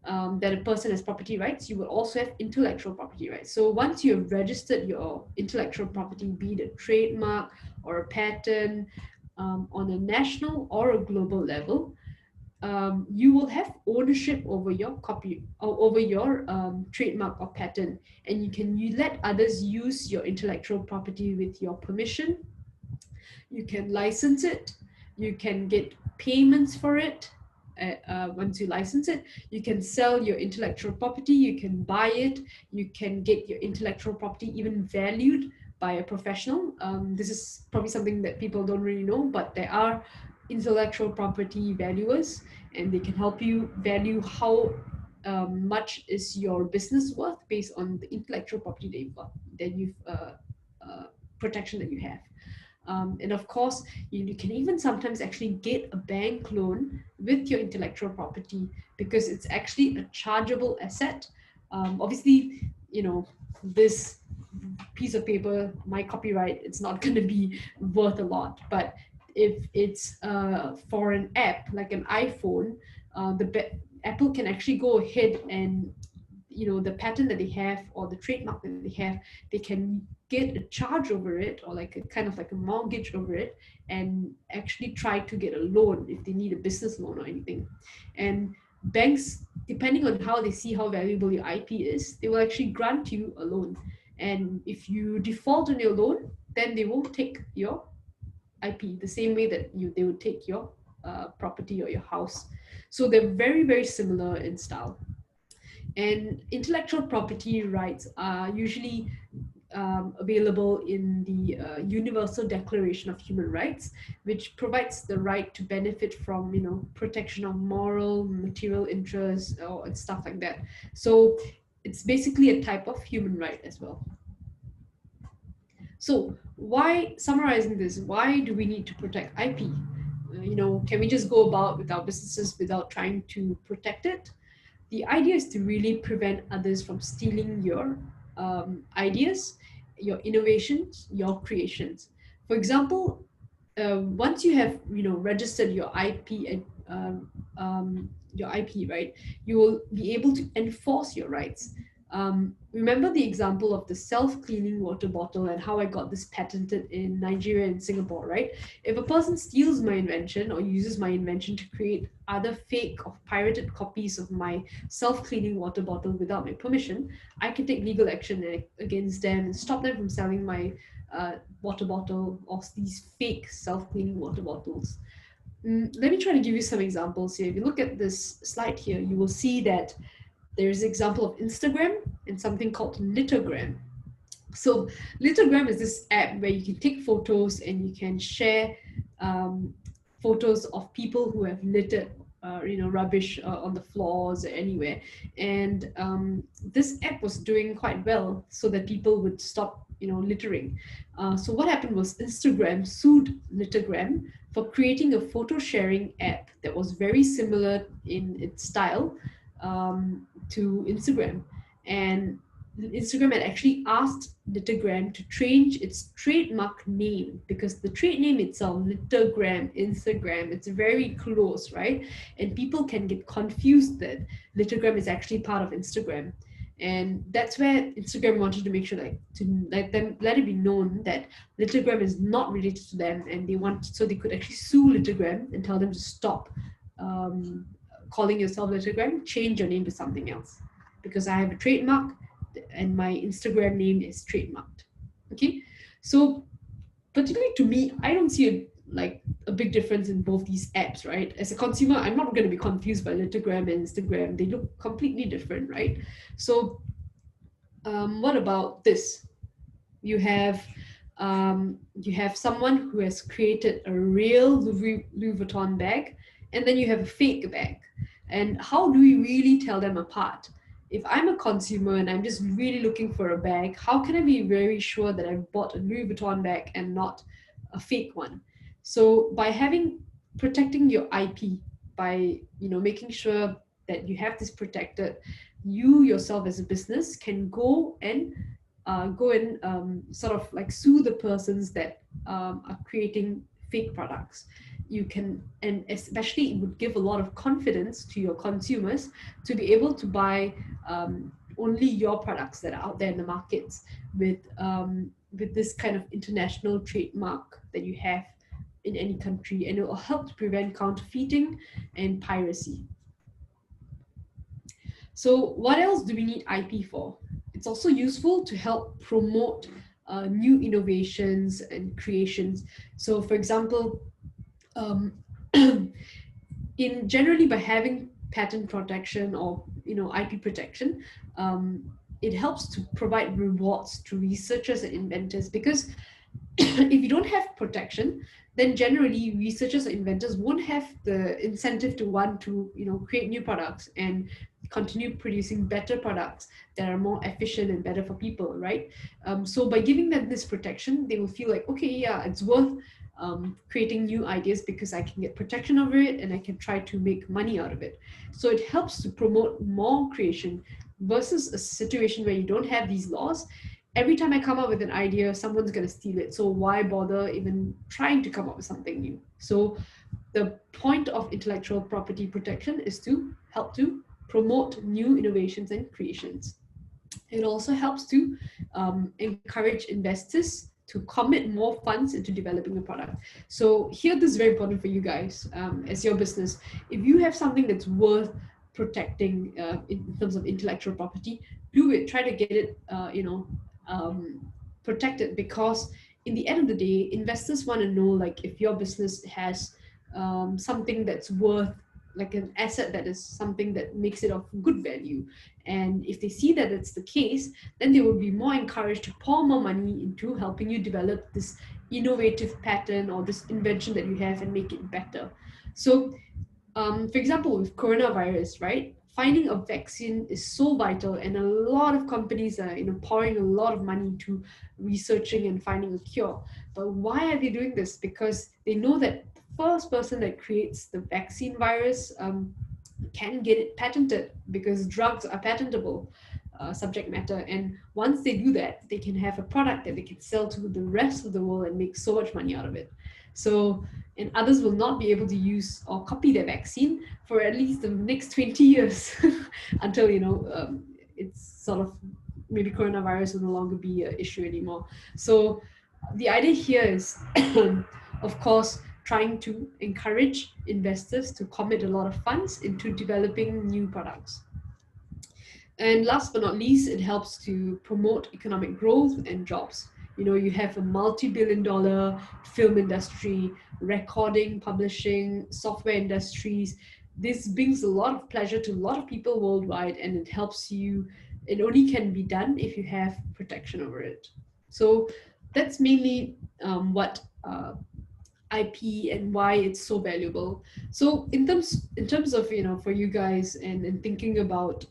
That a person has property rights, you will also have intellectual property rights. So once you have registered your intellectual property, be it a trademark or a patent, on a national or a global level, you will have ownership over your copy or over your trademark or patent, and you let others use your intellectual property with your permission. You can license it, you can get payments for it. Once you license it, you can sell your intellectual property, you can buy it, you can get your intellectual property even valued by a professional. This is probably something that people don't really know, but there are intellectual property valuers, and they can help you value how much is your business worth based on the intellectual property that you've got, that you've protection that you have. And of course, you can even sometimes actually get a bank loan with your intellectual property because it's actually a chargeable asset. Obviously, this piece of paper, my copyright, it's not going to be worth a lot. But if it's for an app like an iPhone, Apple can actually go ahead and the patent that they have or the trademark that they have, they can get a charge over it, or like a kind of like a mortgage over it, and actually try to get a loan if they need a business loan or anything. And banks, depending on how they see how valuable your IP is, they will actually grant you a loan. And if you default on your loan, then they will take your IP the same way that they would take your property or your house. So they're very, very similar in style. And intellectual property rights are usually available in the Universal Declaration of Human Rights, which provides the right to benefit from, protection of moral, material interests, or and stuff like that. So it's basically a type of human right as well. So summarizing this, why do we need to protect IP? Can we just go about with our businesses without trying to protect it? The idea is to really prevent others from stealing your ideas, your innovations, your creations. For example, once you have registered your IP and your IP, right, you will be able to enforce your rights. Remember the example of the self-cleaning water bottle and how I got this patented in Nigeria and Singapore, right? If a person steals my invention or uses my invention to create other fake or pirated copies of my self-cleaning water bottle without my permission, I can take legal action against them and stop them from selling my water bottle or these fake self-cleaning water bottles. Let me try to give you some examples here. If you look at this slide here, you will see that there's an example of Instagram and something called Litogram. So Litogram is this app where you can take photos and you can share photos of people who have littered rubbish on the floors or anywhere. And this app was doing quite well so that people would stop littering. So what happened was Instagram sued Litogram for creating a photo sharing app that was very similar in its style to Instagram. And Instagram had actually asked Litogram to change its trademark name because the trade name itself, Litogram, Instagram, it's very close, right? And people can get confused that Litogram is actually part of Instagram. And that's where Instagram wanted to make sure, like, to let it be known that Litogram is not related to them, and they want so they could actually sue Litogram and tell them to stop um, calling yourself Litogram, change your name to something else, because I have a trademark and my Instagram name is trademarked. Okay, so particularly to me, I don't see a big difference in both these apps, right? As a consumer, I'm not going to be confused by Litogram and Instagram. They look completely different, right? So what about this? You have you have someone who has created a real Louis Vuitton bag, and then you have a fake bag. And how do we really tell them apart? If I'm a consumer and I'm just really looking for a bag, how can I be very sure that I've bought a Louis Vuitton bag and not a fake one? So by having protecting your IP, by making sure that you have this protected, you yourself as a business can go and sort of like sue the persons that are creating fake products. You can, and especially it would give a lot of confidence to your consumers to be able to buy only your products that are out there in the markets with this kind of international trademark that you have in any country, and it will help to prevent counterfeiting and piracy. So what else do we need IP for? It's also useful to help promote new innovations and creations. So for example, um, in generally by having patent protection or IP protection, it helps to provide rewards to researchers and inventors, because if you don't have protection, then generally researchers or inventors won't have the incentive to want to create new products and continue producing better products that are more efficient and better for people, right? So by giving them this protection, they will feel like, okay, yeah, it's worth creating new ideas because I can get protection over it and I can try to make money out of it. So it helps to promote more creation versus a situation where you don't have these laws. Every time I come up with an idea, someone's going to steal it. So why bother even trying to come up with something new? So the point of intellectual property protection is to help to promote new innovations and creations. It also helps to encourage investors to commit more funds into developing a product. So here, this is very important for you guys as your business. If you have something that's worth protecting in terms of intellectual property, do it. Try to get it, protected, because in the end of the day, investors want to know, like, if your business has something that's worth, like an asset that is something that makes it of good value. And if they see that it's the case, then they will be more encouraged to pour more money into helping you develop this innovative pattern or this invention that you have and make it better. So for example, with coronavirus, right? Finding a vaccine is so vital, and a lot of companies are, pouring a lot of money to researching and finding a cure. But why are they doing this? Because they know that the first person that creates the vaccine virus can get it patented, because drugs are patentable subject matter. And once they do that, they can have a product that they can sell to the rest of the world and make so much money out of it. So, and others will not be able to use or copy their vaccine for at least the next 20 years until, it's sort of, maybe coronavirus will no longer be an issue anymore. So the idea here is, of course, trying to encourage investors to commit a lot of funds into developing new products. And last but not least, it helps to promote economic growth and jobs. You have a multi-billion dollar film industry, recording, publishing, software industries. This brings a lot of pleasure to a lot of people worldwide, and it helps you. It only can be done if you have protection over it. So that's mainly what IP and why it's so valuable. So in terms of, for you guys, and thinking about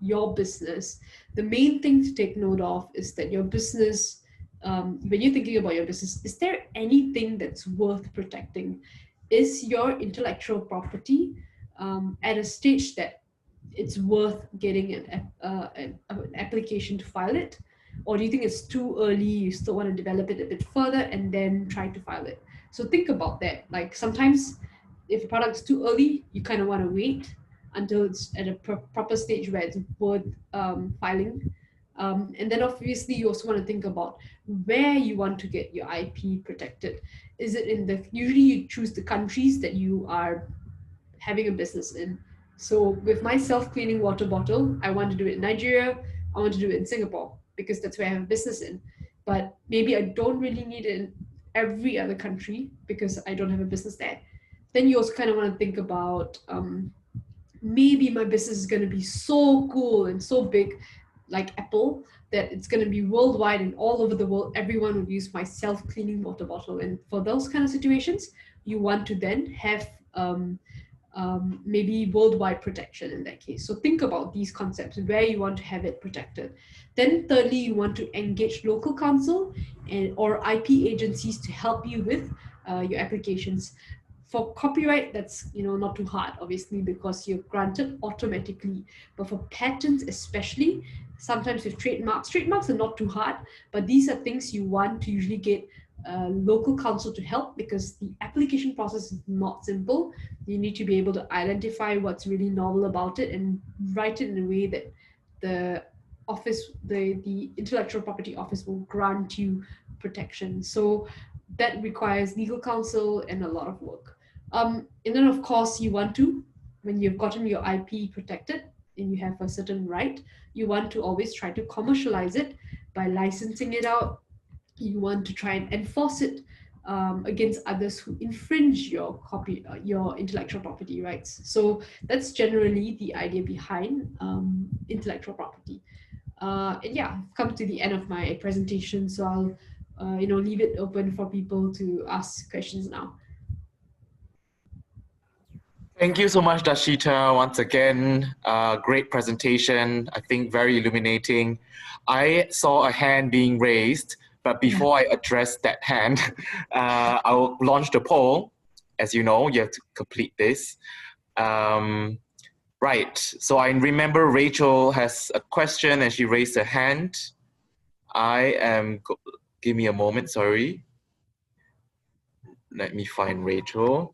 your business, the main thing to take note of is that your business, when you're thinking about your business, is there anything that's worth protecting? Is your intellectual property at a stage that it's worth getting an application to file it? Or do you think it's too early, you still want to develop it a bit further and then try to file it? So think about that. Like, sometimes if a product's too early, you kind of want to wait until it's at a proper stage where it's worth filing. And then obviously you also want to think about where you want to get your IP protected. Is it in the, usually you choose the countries that you are having a business in. So with my self-cleaning water bottle, I want to do it in Nigeria, I want to do it in Singapore because that's where I have a business in. But maybe I don't really need it in every other country because I don't have a business there. Then you also kind of want to think about maybe my business is going to be so cool and so big, like Apple, that it's going to be worldwide and all over the world. Everyone would use my self-cleaning water bottle. And for those kind of situations, you want to then have maybe worldwide protection in that case. So think about these concepts, where you want to have it protected. Then thirdly, you want to engage local counsel and or IP agencies to help you with your applications. For copyright, that's not too hard, obviously, because you're granted automatically. But for patents, especially, sometimes with trademarks are not too hard, but these are things you want to usually get local counsel to help because the application process is not simple. You need to be able to identify what's really novel about it and write it in a way that the the intellectual property office will grant you protection. So that requires legal counsel and a lot of work. And then, of course, you want to, when you've gotten your IP protected and you have a certain right, you want to always try to commercialize it by licensing it out. You want to try and enforce it against others who infringe your intellectual property rights. So that's generally the idea behind intellectual property. And yeah, I've come to the end of my presentation, so I'll leave it open for people to ask questions now. Thank you so much, Dashita. Once again, great presentation. I think very illuminating. I saw a hand being raised, but before I address that hand, I'll launch the poll. As you know, you have to complete this. Right. So I remember Rachel has a question and she raised her hand. Give me a moment, sorry. Let me find Rachel.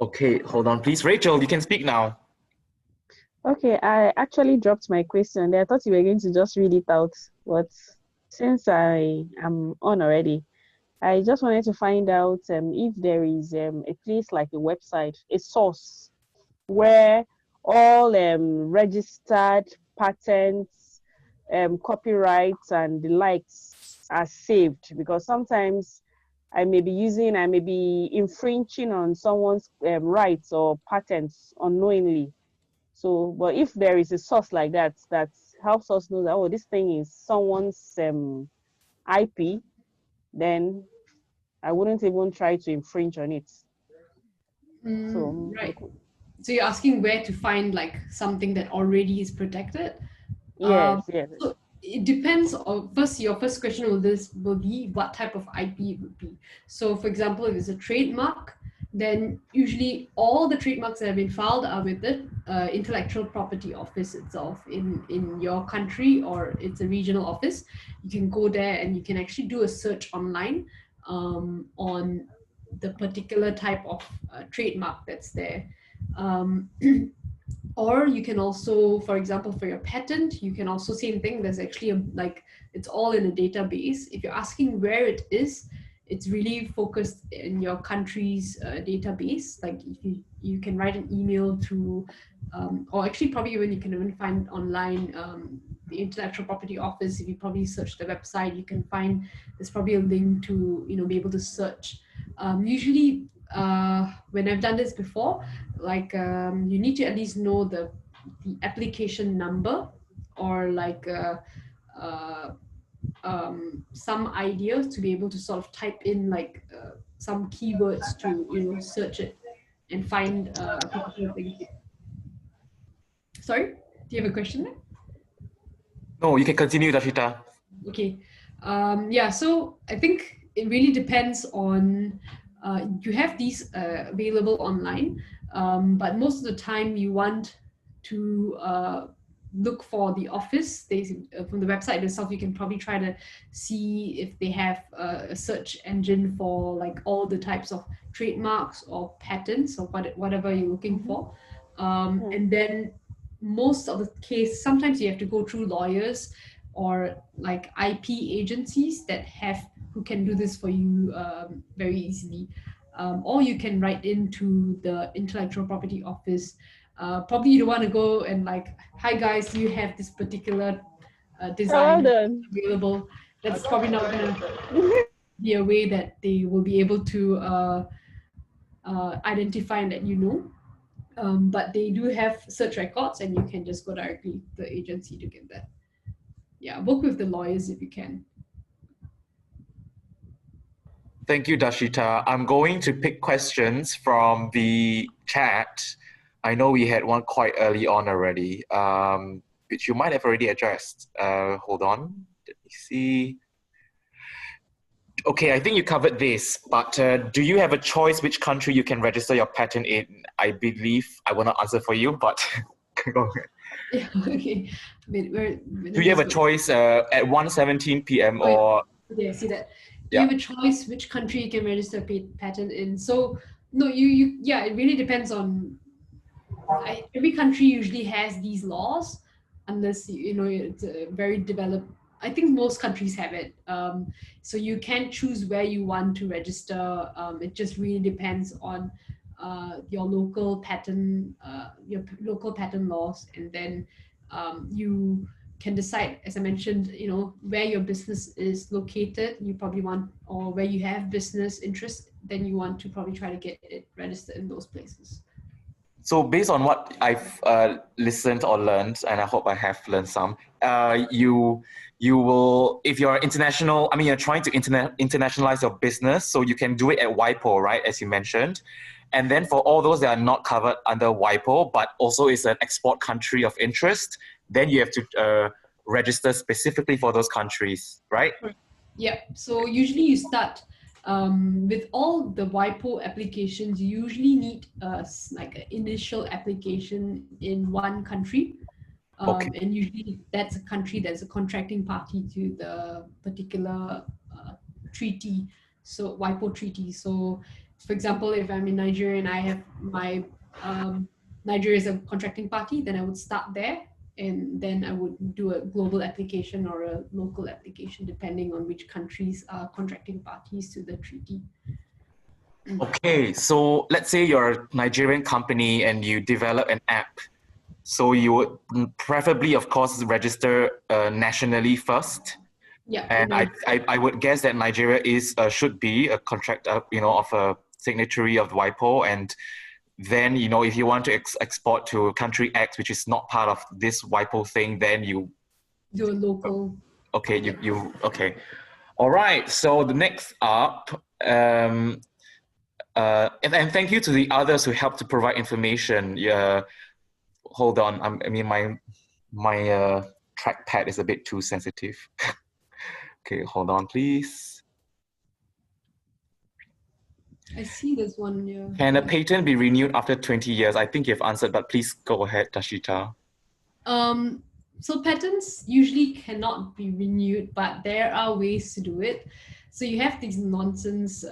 Okay, hold on, please. Rachel, you can speak now. Okay, I actually dropped my question there. I thought you were going to just read it out, but since I am on already, I just wanted to find out if there is a place like a website, a source where all registered patents, copyrights, and the likes are saved, because sometimes I may be infringing on someone's rights or patents unknowingly. So, but if there is a source like that that helps us know that, oh, this thing is someone's IP, then I wouldn't even try to infringe on it. Right. So you're asking where to find like something that already is protected? Yes. So it depends on, your first question will be what type of IP it would be. So for example, if it's a trademark, then usually all the trademarks that have been filed are with the intellectual property office itself in your country, or it's a regional office. You can go there and you can actually do a search online on the particular type of trademark that's there. Or you can also, for example, for your patent, you can also, same thing, there's actually it's all in a database. If you're asking where it is, it's really focused in your country's database. Like if you can write an email to, or actually probably even you can even find online the intellectual property office. If you probably search the website, you can find, there's probably a link to be able to search. Usually when I've done this before, you need to at least know the application number, or some ideas to be able to sort of type in some keywords to search it and find a particular thing. Sorry, do you have a question there? No, you can continue, Dashita. Okay. Yeah, so I think it really depends on, you have these available online, but most of the time you want to look for the office. From the website itself, you can probably try to see if they have a search engine for like all the types of trademarks or patents or whatever you're looking for. Yeah. And then most of the case, sometimes you have to go through lawyers or like IP agencies that have who can do this for you very easily. Or you can write into the intellectual property office. Probably you don't want to go and like, hi guys, you have this particular Oh, well design done. available. That's probably not going to be a way that they will be able to identify and let you know. But they do have search records, and you can just go directly to the agency to get that. Yeah, work with the lawyers if you can. Thank you, Dashita. I'm going to pick questions from the chat. I know we had one quite early on already, which you might have already addressed. Hold on, let me see. Okay, I think you covered this, but do you have a choice which country you can register your patent in? I believe I will not answer for you, but go ahead. Yeah, okay. Do you have a choice at 1:17 p.m. Oh, yeah. or Okay, I see that. You yeah? have a choice which country you can register a patent in. So no, yeah, it really depends on. Every country usually has these laws, unless you know it's a very developed. I think most countries have it. So you can choose where you want to register. It just really depends on your local patent, local patent laws, and then you can decide, as I mentioned, where your business is located. You probably want, or where you have business interest, then you want to probably try to get it registered in those places. So based on what I've listened or learned, and I hope I have learned some, you will, if you're international, I mean, you're trying to internationalize your business, so you can do it at WIPO, right, as you mentioned. And then for all those that are not covered under WIPO, but also is an export country of interest, then you have to register specifically for those countries, right? Yeah. So usually you start with all the WIPO applications. You usually need like an initial application in one country, Okay. and usually that's a country that's a contracting party to the particular treaty. So WIPO treaty. So, for example, if I'm in Nigeria and I have my Nigeria is a contracting party, then I would start there, and then I would do a global application or a local application, depending on which countries are contracting parties to the treaty. Okay, so let's say you're a Nigerian company and you develop an app. So you would preferably, of course, register nationally first. Yeah, And I would guess that Nigeria is should be a contract, of a signatory of WIPO. And then, if you want to export to country X, which is not part of this WIPO thing, then you, do a local. okay, okay. All right. So the next up, and thank you to the others who helped to provide information. Yeah, hold on. I mean, my trackpad is a bit too sensitive. Okay, hold on, please. I see this one. Yeah. Can a patent be renewed after 20 years? I think you've answered, but please go ahead, Dashita. So patents usually cannot be renewed, but there are ways to do it. So you have these nonsense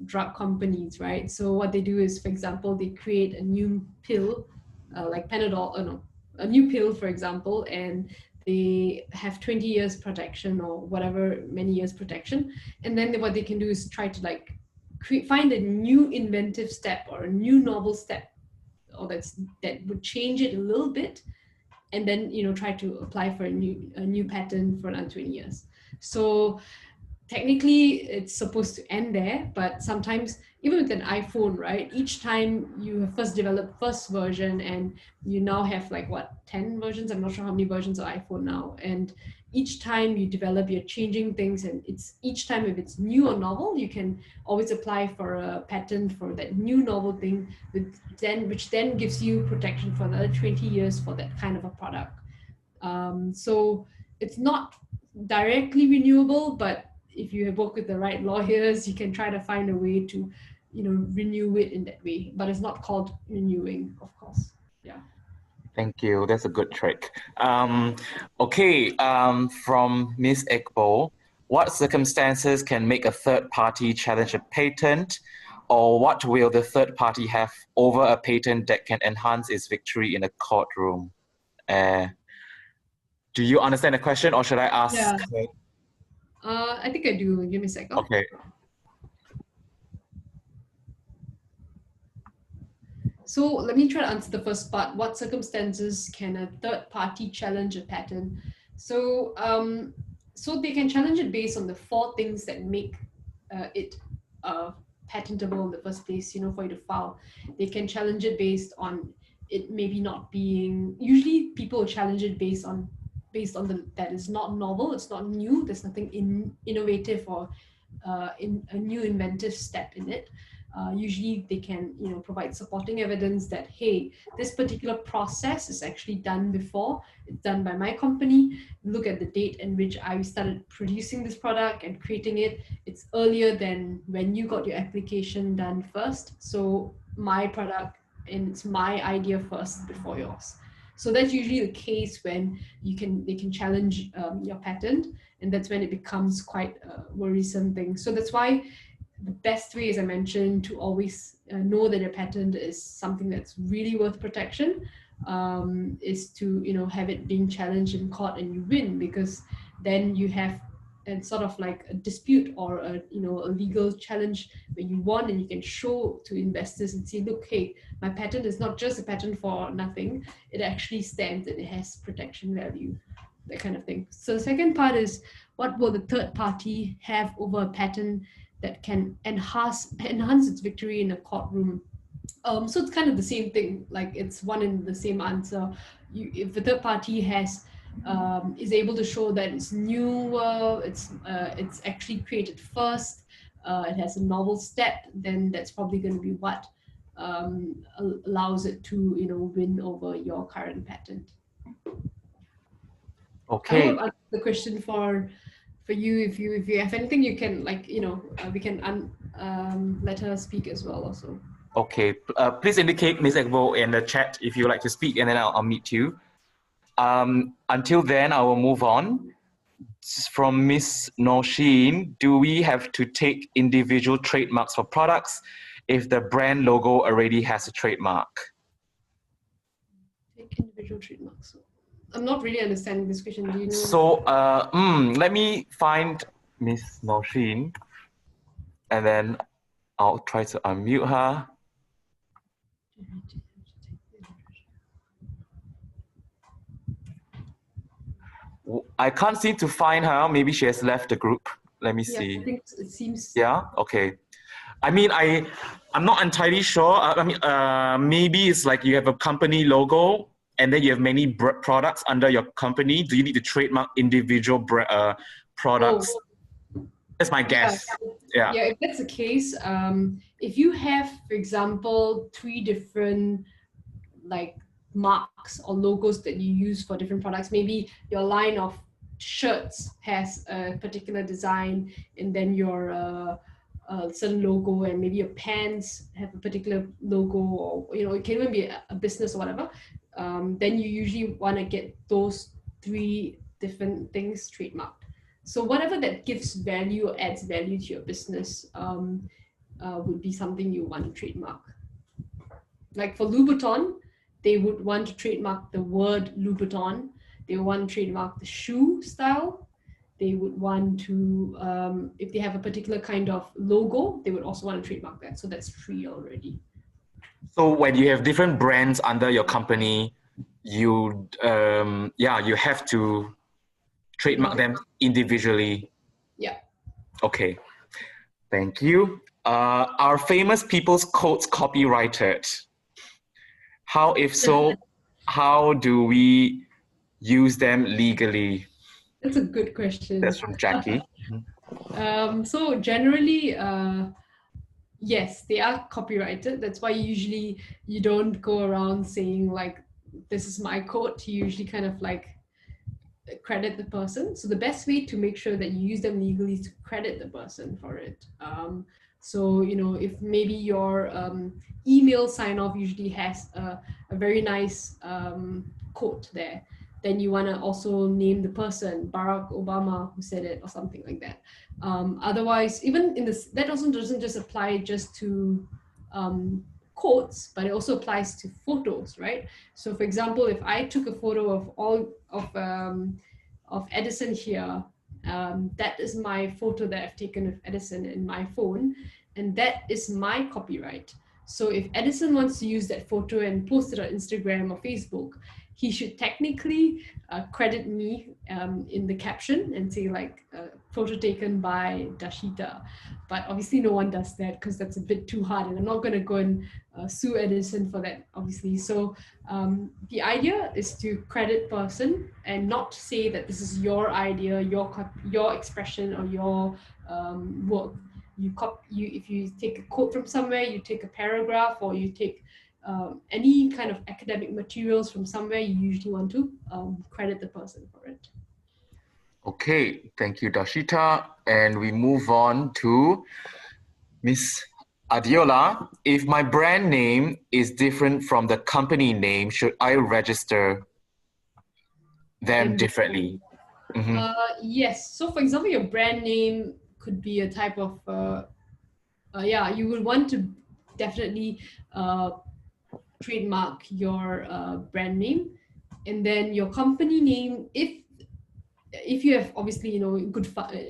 drug companies, right? So what they do is, for example, they create a new pill, like Panadol, no, a new pill, for example, and they have 20 years protection or whatever, many years protection. And then what they can do is try to like find a new inventive step or a new novel step, or that would change it a little bit, and then try to apply for a new patent for another 20 years. So technically it's supposed to end there, but sometimes even with an iPhone, right, each time you first develop first version and you now have like 10 versions, I'm not sure how many versions of iPhone now, and each time you develop, you're changing things, and it's each time, if it's new or novel, you can always apply for a patent for that new novel thing, which then gives you protection for another 20 years for that kind of a product. So it's not directly renewable, but if you work with the right lawyers, you can try to find a way to, renew it in that way. But it's not called renewing, of course. Yeah. Thank you. That's a good trick. Okay, from Miss Ekbo, what circumstances can make a third party challenge a patent, or what will the third party have over a patent that can enhance its victory in a courtroom? Do you understand the question, or should I ask? Yeah. I think I do. Give me a second. Okay. So let me try to answer the first part. What circumstances can a third party challenge a patent? So, so they can challenge it based on the 4 things that make it patentable in the first place, for you to file. They can challenge it based on it maybe not being, usually people challenge it based on that is not novel, it's not new, there's nothing innovative or in a new inventive step in it. Usually they can provide supporting evidence that, hey, this particular process is actually done before, it's done by my company, look at the date in which I started producing this product and creating it, it's earlier than when you got your application done first, so my product and it's my idea first before yours. So that's usually the case when they can challenge your patent, and that's when it becomes quite a worrisome thing. So that's why the best way, as I mentioned, to always know that your patent is something that's really worth protection, is to have it being challenged in court and you win, because then you have and sort of like a dispute or a legal challenge where you won, and you can show to investors and say, look, hey, my patent is not just a patent for nothing, it actually stands and it has protection value, that kind of thing. So the second part is, what will the third party have over a patent that can enhance its victory in a courtroom? So it's kind of the same thing, like it's one and the same answer. If the third party is able to show that it's new, it's actually created first, it has a novel step, then that's probably going to be what allows it to win over your current patent. Okay. I hope I answered the question for you. If you have anything, you can we can let her speak as well also. Okay, please indicate, Ms. Ekbo, in the chat if you would like to speak, and then I'll meet you. Until then, I will move on. From Ms. Nosheen, do we have to take individual trademarks for products if the brand logo already has a trademark? Take individual trademarks. I'm not really understanding this question. Do you know? So, let me find Ms. Nosheen, and then I'll try to unmute her. I can't seem to find her. Maybe she has left the group. Let me see. I think it seems. Yeah. Okay. I mean, I'm not entirely sure. I mean, maybe it's like you have a company logo and then you have many products under your company. Do you need to trademark individual products? Oh. That's my guess. Yeah. If that's the case, if you have, for example, 3 different like marks or logos that you use for different products, maybe your line of shirts has a particular design, and then your certain logo, and maybe your pants have a particular logo, or it can even be a business or whatever, then you usually want to get those 3 different things trademarked. So whatever that gives value or adds value to your business would be something you want to trademark. Like for Louboutin, they would want to trademark the word Louboutin. They would want to trademark the shoe style. They would want to, if they have a particular kind of logo, they would also want to trademark that. So that's 3 already. So when you have different brands under your company, you have to trademark them individually. Yeah. Okay. Thank you. Are famous people's quotes copyrighted? If so, how do we use them legally? That's a good question. That's from Jackie. So generally, yes, they are copyrighted. That's why usually you don't go around saying like, this is my quote. You usually kind of like credit the person. So the best way to make sure that you use them legally is to credit the person for it. So, you know, if maybe your email sign off usually has a very nice quote there, then you want to also name the person, Barack Obama, who said it, or something like that. Otherwise, even in this, that also doesn't just apply just to quotes, but it also applies to photos, right? So for example, if I took a photo of all of Edison here, that is my photo that I've taken of Edison in my phone, and that is my copyright. So if Edison wants to use that photo and post it on Instagram or Facebook, he should technically credit me in the caption and say like photo taken by Dashita. But obviously no one does that because that's a bit too hard, and I'm not going to go and sue Edison for that, obviously. So the idea is to credit person and not say that this is your idea, your expression, or your work. If you take a quote from somewhere, you take a paragraph, or you take any kind of academic materials from somewhere, you usually want to credit the person for it. Okay, thank you, Dashita. And we move on to Miss Adiola. If my brand name is different from the company name, should I register them differently? Mm-hmm. Yes. So, for example, your brand name could be a type of you will want to definitely trademark your brand name, and then your company name, if you have obviously, you know,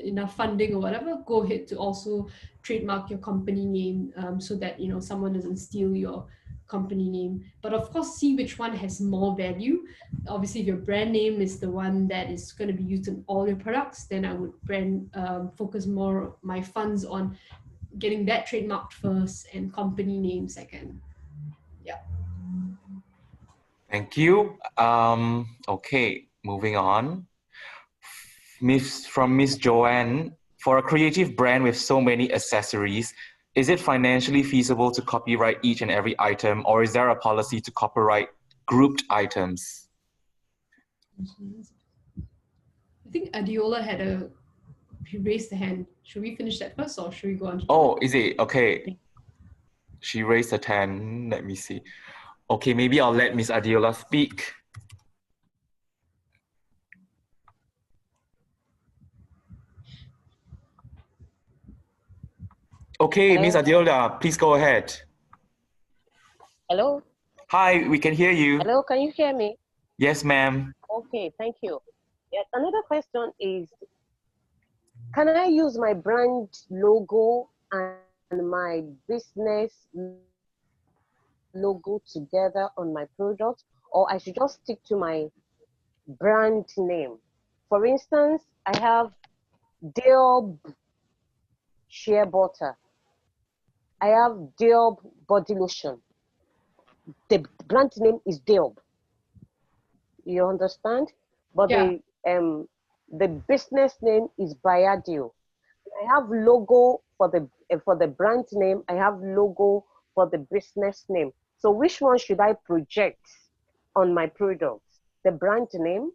enough funding or whatever, go ahead to also trademark your company name, so that, you know, someone doesn't steal your company name. But of course, see which one has more value. Obviously, if your brand name is the one that is going to be used in all your products, then I would focus more my funds on getting that trademarked first and company name second. Yeah. Thank you. Okay, moving on. Miss Joanne, for a creative brand with so many accessories, is it financially feasible to copyright each and every item, or is there a policy to copyright grouped items? I think Adiola he raised the hand. Should we finish that first, or should we go on to Oh, is it? Okay. She raised a hand. Let me see. Okay, maybe I'll let Miss Adiola speak. Okay, Hello? Miss Adiola, please go ahead. Hello? Hi, we can hear you. Hello, can you hear me? Yes, ma'am. Okay, thank you. Yes, another question is, can I use my brand logo and my business logo together on my product, or I should just stick to my brand name? For instance, I have Diob shea butter. I have Diob body lotion. The brand name is Diob. You understand? But Yeah. the business name is Bayadio. I have logo for the brand name. I have logo for the business name. So which one should I project on my products? The brand name?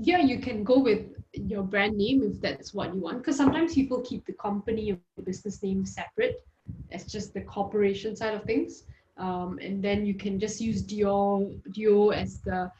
Yeah, you can go with your brand name if that's what you want, because sometimes people keep the company or business name separate. It's just the corporation side of things. And then you can just use Dio as the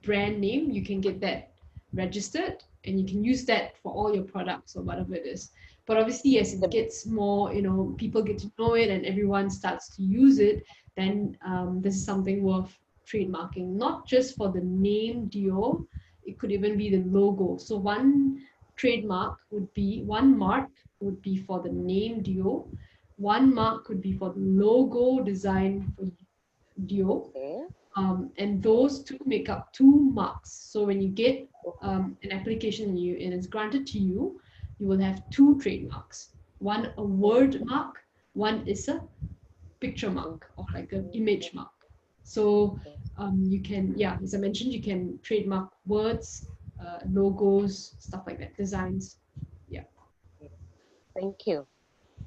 brand name. You can get that registered, and you can use that for all your products or whatever it is. But obviously, as it gets more, you know, people get to know it and everyone starts to use it, then this is something worth trademarking, not just for the name Dio. It could even be the logo. So one mark would be for the name Dio. One mark could be for the logo design for Dio. Okay. And those two make up 2 marks. So when you get an application and it's granted to you, you will have 2 trademarks. One a word mark, one is a picture mark or like an image mark. So you can, as I mentioned, you can trademark words, logos, stuff like that, designs. Yeah. Thank you.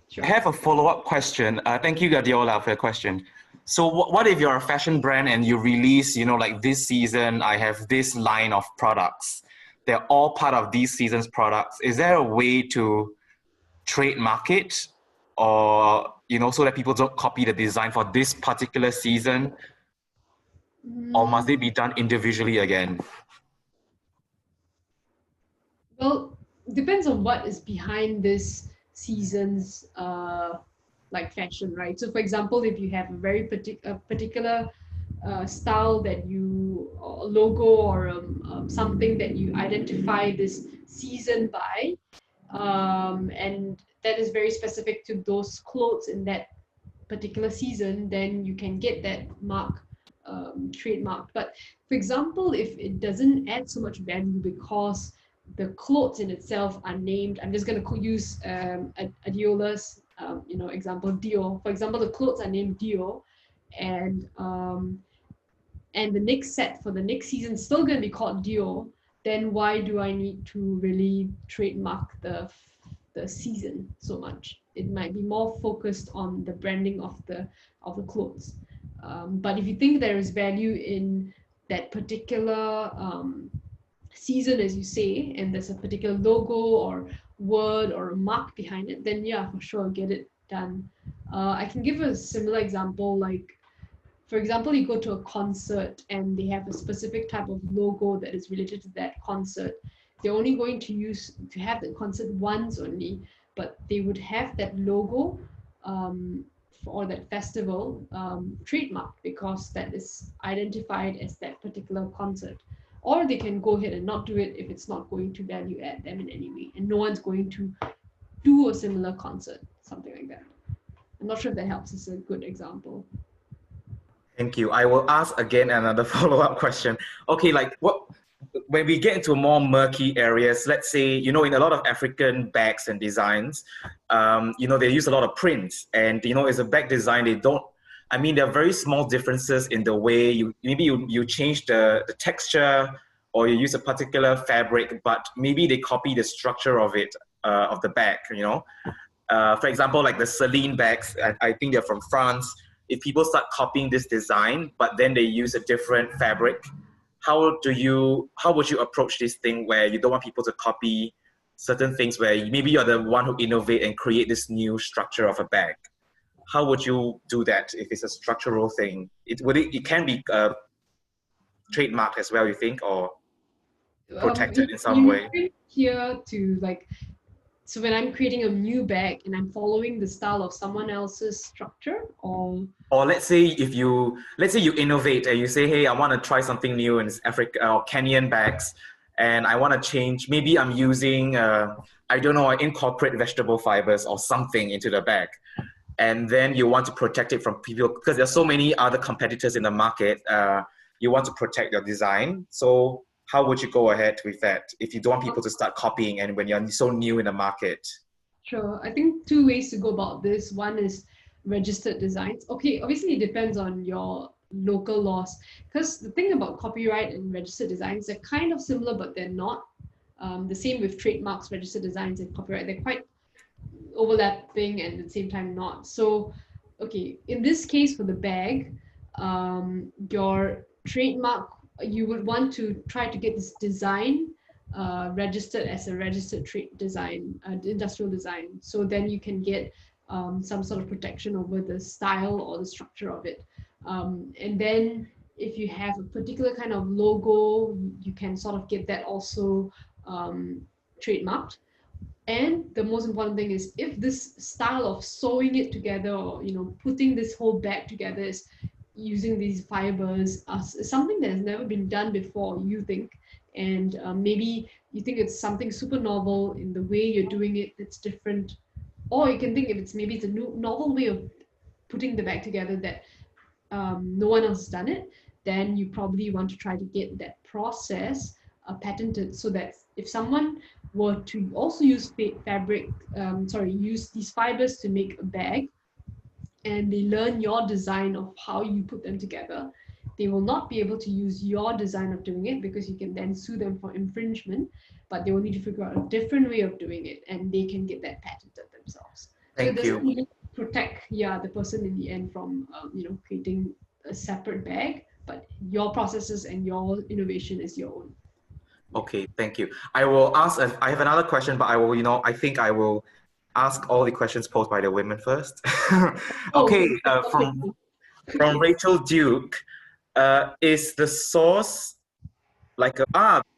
Sure. I have a follow-up question. Thank you, Gadiola, for your question. So what if you're a fashion brand and you release, like this season, I have this line of products. They're all part of these season's products. Is there a way to trademark it or, so that people don't copy the design for this particular season? Or must they be done individually again? Well, depends on what is behind this season's like fashion, right? So for example, if you have a very particular style that you, or logo or something that you identify this season by, and that is very specific to those clothes in that particular season, then you can get that mark trademarked. But for example, if it doesn't add so much value because the clothes in itself are named, I'm just going to use Adiola's example, Dio. For example, the clothes are named Dio, and the next set for the next season is still going to be called Dio. Then why do I need to really trademark the season so much? It might be more focused on the branding of the clothes. But if you think there is value in that particular season, as you say, and there's a particular logo or word or a mark behind it, then yeah, for sure, get it done. I can give a similar example, like for example, you go to a concert and they have a specific type of logo that is related to that concert. They're only going to have the concert once only, but they would have that logo for that festival trademarked because that is identified as that particular concert. Or they can go ahead and not do it if it's not going to value add them in any way, and no one's going to do a similar concert, something like that. I'm not sure if that helps. It's a good example. Thank you. I will ask again another follow-up question. Okay, when we get into more murky areas, let's say, in a lot of African bags and designs, they use a lot of prints, and, as a bag design, there are very small differences in the way you change the texture or you use a particular fabric, but maybe they copy the structure of it, of the bag, For example, like the Celine bags, I think they're from France. If people start copying this design, but then they use a different fabric, how would you approach this thing where you don't want people to copy certain things where maybe you're the one who innovate and create this new structure of a bag? How would you do that if it's a structural thing? It can be trademarked as well, you think, or protected in some way? Here to so when I'm creating a new bag and I'm following the style of someone else's structure, or let's say you innovate and you say, hey, I want to try something new in Africa or Kenyan bags, and I want to change. Maybe I'm using I incorporate vegetable fibers or something into the bag, and then you want to protect it from people because there's so many other competitors in the market. You want to protect your design, so how would you go ahead with that if you don't want people to start copying and when you're so new in the market? Sure. I think two ways to go about this. One is registered designs. Okay, obviously it depends on your local laws, because the thing about copyright and registered designs, they're kind of similar, but they're not. The same with trademarks, registered designs, and copyright. They're quite overlapping and at the same time not. So, okay, in this case for the bag, your trademark, you would want to try to get this design registered as a registered trade design, industrial design. So then you can get some sort of protection over the style or the structure of it. And then if you have a particular kind of logo, you can sort of get that also trademarked. And the most important thing is if this style of sewing it together or putting this whole bag together is using these fibers is something that has never been done before, you think, and maybe you think it's something super novel in the way you're doing it, it's different, or you can think if it's a new novel way of putting the bag together that no one else has done it, then you probably want to try to get that process patented, so that if someone were to also use use these fibers to make a bag, and they learn your design of how you put them together, they will not be able to use your design of doing it because you can then sue them for infringement, but they will need to figure out a different way of doing it and they can get that patented themselves. Thank you. Really, protect the person in the end from creating a separate bag, but your processes and your innovation is your own. Okay, thank you. I will ask, I have another question, but I will, I think I will ask all the questions posed by the women first. Okay, from Rachel Duke, is the source like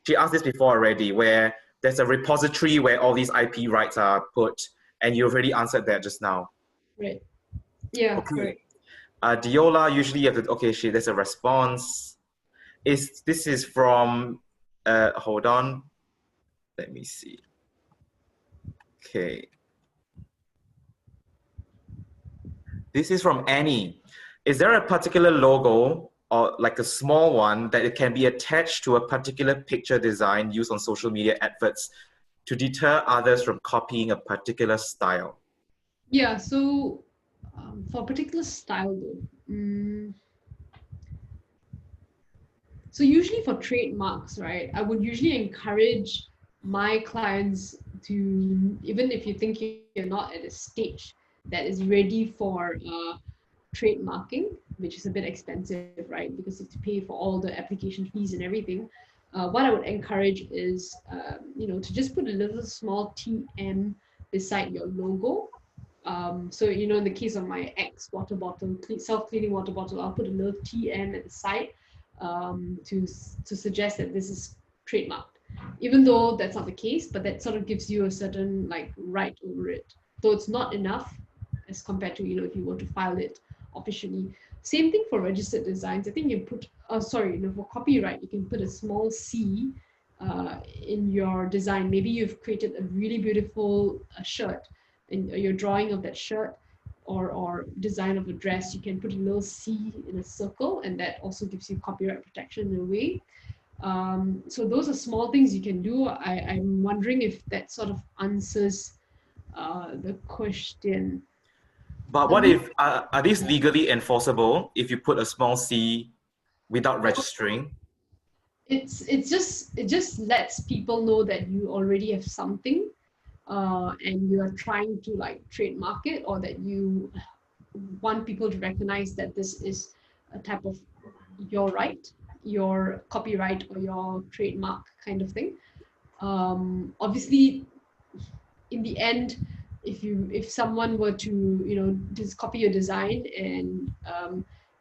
she asked this before already, where there's a repository where all these IP rights are put, and you already answered that just now. Right. Yeah, okay. correct. Diola, usually you have to, okay, there's a response. This is from, hold on, let me see. Okay. This is from Annie. Is there a particular logo or like a small one that it can be attached to a particular picture design used on social media adverts to deter others from copying a particular style? Yeah, so for a particular style though, so usually for trademarks, right, I would usually encourage my clients to, even if you think you're not at a stage that is ready for trademarking, which is a bit expensive, right? Because you have to pay for all the application fees and everything. What I would encourage is, to just put a little small TM beside your logo. So, in the case of my X water bottle, self-cleaning water bottle, I'll put a little TM at the side to suggest that this is trademarked. Even though that's not the case, but that sort of gives you a certain like right over it. Though it's not enough as compared to, if you were to file it officially. Same thing for registered designs. I think you put, for copyright, you can put a small C in your design. Maybe you've created a really beautiful shirt, and your drawing of that shirt or design of a dress, you can put a little C in a circle, and that also gives you copyright protection in a way. So those are small things you can do. I'm wondering if that sort of answers the question. But what if, are these legally enforceable if you put a small C without registering? It just lets people know that you already have something, and you are trying to like trademark it, or that you want people to recognize that this is a type of your right, your copyright, or your trademark kind of thing. Obviously, in the end, if someone were to just copy your design and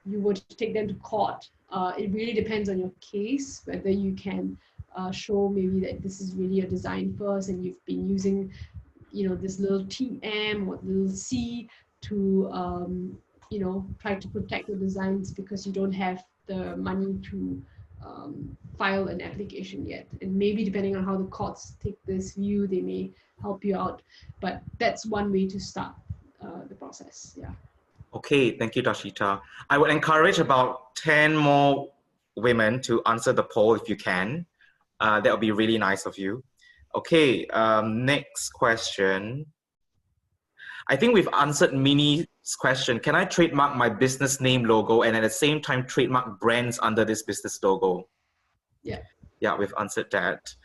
you were to take them to court, it really depends on your case whether you can show maybe that this is really a design first, and you've been using this little TM or little C to try to protect the designs because you don't have the money to file an application yet. And maybe depending on how the courts take this view, they may help you out. But that's one way to start the process. Yeah. Okay, thank you, Dashita. I would encourage about 10 more women to answer the poll if you can. That would be really nice of you. Okay, next question. I think we've answered Minnie's question. Can I trademark my business name logo and at the same time trademark brands under this business logo? Yeah. Yeah, we've answered that.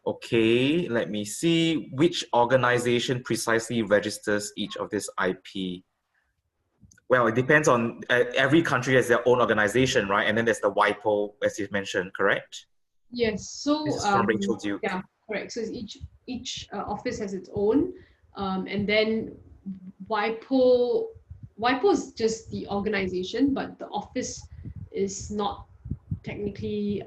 Okay, let me see. Which organization precisely registers each of this IP? Well, it depends on, every country has their own organization, right? And then there's the WIPO, as you've mentioned, correct? Yes. So This is from Rachel Duke. yeah, correct. So each office has its own, and then WIPO is just the organization, but the office is not technically.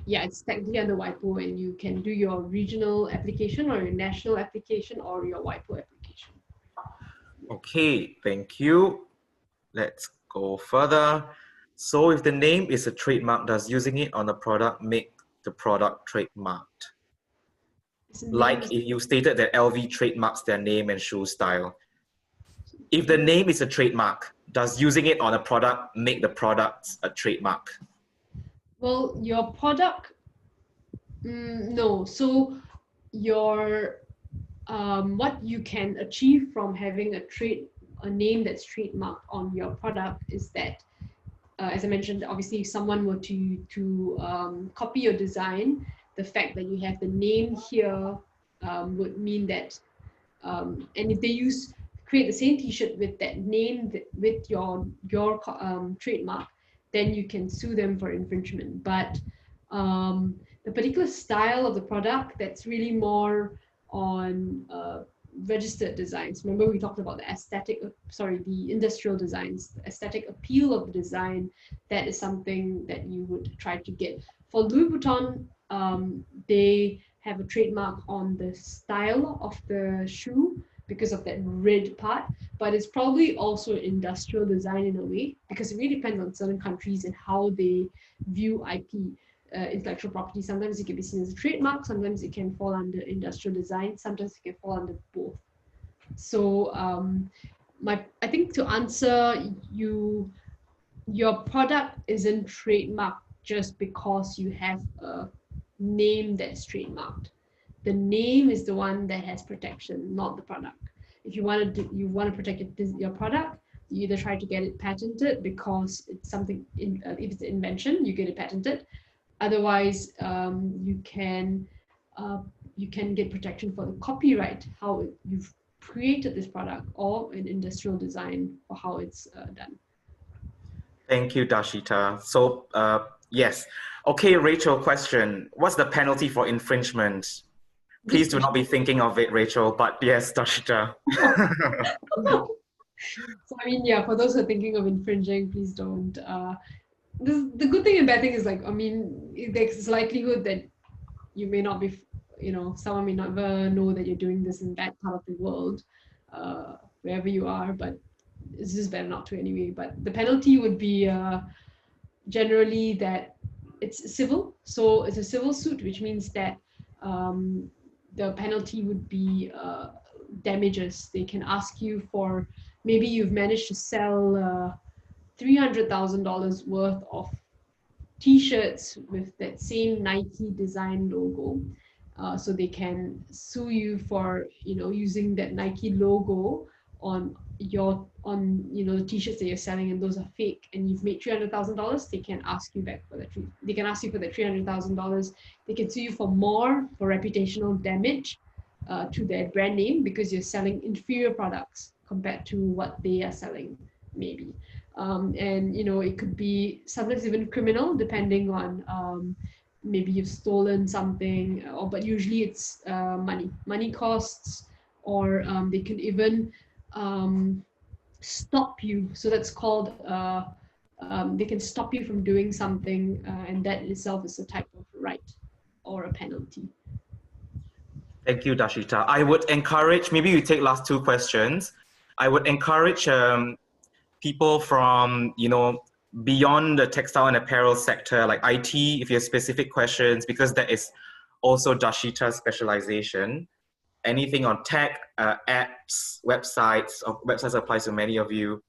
Yeah, it's technically under WIPO, and you can do your regional application or your national application or your WIPO application. Okay, thank you. Let's go further. So if the name is a trademark, does using it on a product make the product trademarked? Like if you stated that LV trademarks their name and shoe style. If the name is a trademark, does using it on a product make the product a trademark? Well, your product, no. So your what you can achieve from having a name that's trademarked on your product is that, as I mentioned, obviously if someone were to copy your design, the fact that you have the name here would mean that And if they create the same T-shirt with that name, with your trademark, then you can sue them for infringement. But the particular style of the product, that's really more on registered designs. Remember, we talked about the industrial designs, the aesthetic appeal of the design. That is something that you would try to get. For Louis Vuitton, they have a trademark on the style of the shoe because of that red part, but it's probably also industrial design in a way, because it really depends on certain countries and how they view IP. Intellectual property, sometimes it can be seen as a trademark, sometimes it can fall under industrial design, sometimes it can fall under both. So I think to answer you, your product isn't trademarked just because you have a name that's trademarked. The name is the one that has protection, not the product. If you want to protect your product, you either try to get it patented, because it's something if it's an invention, you get it patented. Otherwise, you can get protection for the copyright, how you've created this product, or an industrial design for how it's done. Thank you, Darshita. So yes. Okay, Rachel, question. What's the penalty for infringement? Please do not be thinking of it, Rachel, but yes, Darshita. So I mean, yeah, for those who are thinking of infringing, please don't. The good thing and bad thing is, like, I mean, there's likelihood that you may not be, someone may never know that you're doing this in that part of the world, wherever you are, but it's just better not to anyway. But the penalty would be generally that it's civil. So it's a civil suit, which means that the penalty would be damages. They can ask you for, maybe you've managed to sell $300,000 worth of T-shirts with that same Nike design logo. So they can sue you for, using that Nike logo on the T-shirts that you're selling, and those are fake, and you've made $300,000. They can ask you back for that. They can ask you for that $300,000. They can sue you for reputational damage to their brand name, because you're selling inferior products compared to what they are selling, maybe. And it could be sometimes even criminal, depending on maybe you've stolen something, but usually it's money costs, or they can even stop you. So that's called they can stop you from doing something, and that itself is a type of right or a penalty. Thank you, Darshita. I would encourage, maybe we take last two questions. I would encourage people from, beyond the textile and apparel sector, like IT, if you have specific questions, because that is also Darshita's specialization. Anything on tech, apps, websites, or websites applies to many of you.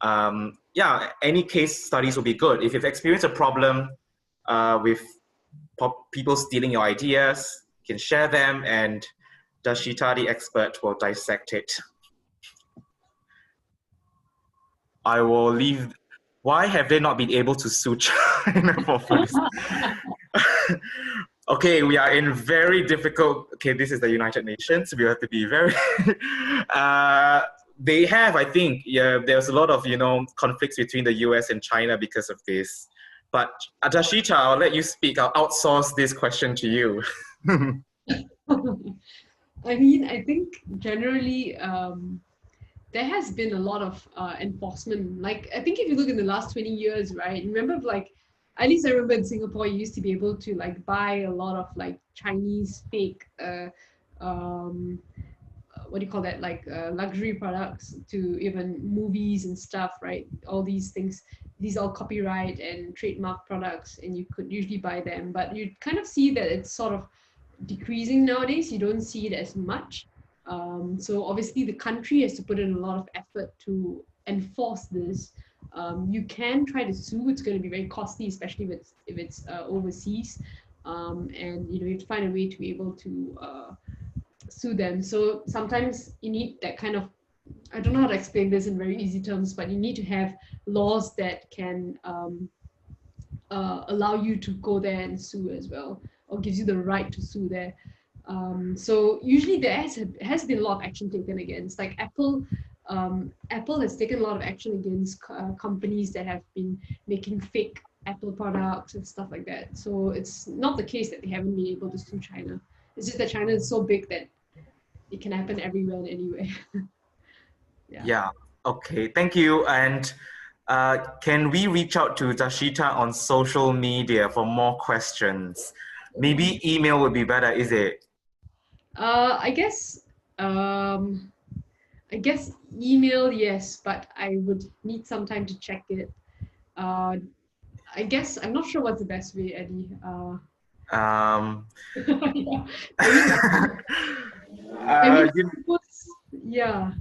Yeah, any case studies will be good. If you've experienced a problem with people stealing your ideas, you can share them, and Darshita, the expert, will dissect it. I will leave. Why have they not been able to sue China for this? Okay, we are in very difficult. Okay, this is the United Nations. We have to be very. They have, I think, yeah. There's a lot of conflicts between the US and China because of this. But Darshita, I'll let you speak. I'll outsource this question to you. I mean, I think generally there has been a lot of enforcement. Like, I think if you look in the last 20 years, right? Remember, like, at least I remember in Singapore, you used to be able to like buy a lot of like Chinese fake, what do you call that? Like luxury products to even movies and stuff, right? All these things, these are copyright and trademark products, and you could usually buy them. But you kind of see that it's sort of decreasing nowadays. You don't see it as much. So obviously the country has to put in a lot of effort to enforce this. You can try to sue. It's going to be very costly, especially if it's overseas. And you have to find a way to be able to sue them. So sometimes you need that kind of, I don't know how to explain this in very easy terms, but you need to have laws that can allow you to go there and sue as well, or gives you the right to sue there. So usually there has been a lot of action taken against, like Apple. Apple has taken a lot of action against companies that have been making fake Apple products and stuff like that. So it's not the case that they haven't been able to sue China. It's just that China is so big that it can happen everywhere and anywhere. Yeah. Okay. Thank you. And can we reach out to Dashita on social media for more questions? Maybe email would be better, is it? I guess I guess email, yes, but I would need some time to check it. I guess I'm not sure what's the best way, Eddie. Um, Yeah. I mean, yeah.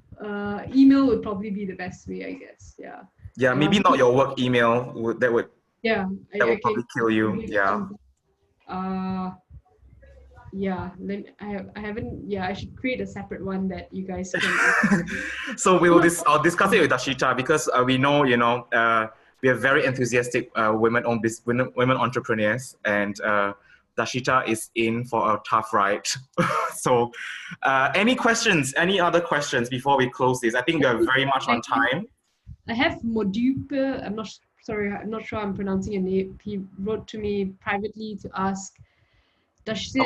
Email would probably be the best way, I guess. Yeah. yeah, maybe not your work email. That would Yeah. probably kill you. Yeah. Yeah. I haven't. Yeah, I should create a separate one that you guys can. So I'll discuss it with Dashita because we know, we are very enthusiastic women entrepreneurs, and Dashita is in for a tough ride. So, any other questions before we close this? I think we are very much on time. I have Modupe. I'm not sure I'm pronouncing your name. He wrote to me privately to ask, Dasha,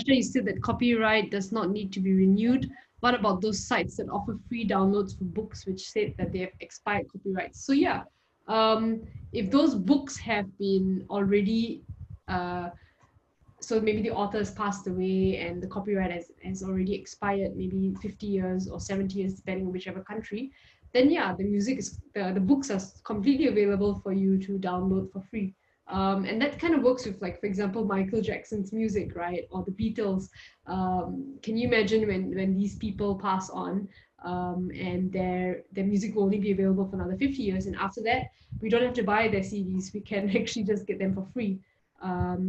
you said that copyright does not need to be renewed. What about those sites that offer free downloads for books which say that they have expired copyrights? So yeah, if those books have been already, so maybe the author has passed away and the copyright has already expired, maybe 50 years or 70 years, depending on whichever country, then yeah, the books are completely available for you to download for free. And that kind of works with, like, for example, Michael Jackson's music, right? Or the Beatles. Can you imagine when these people pass on, and their music will only be available for another 50 years, and after that, we don't have to buy their CDs. We can actually just get them for free.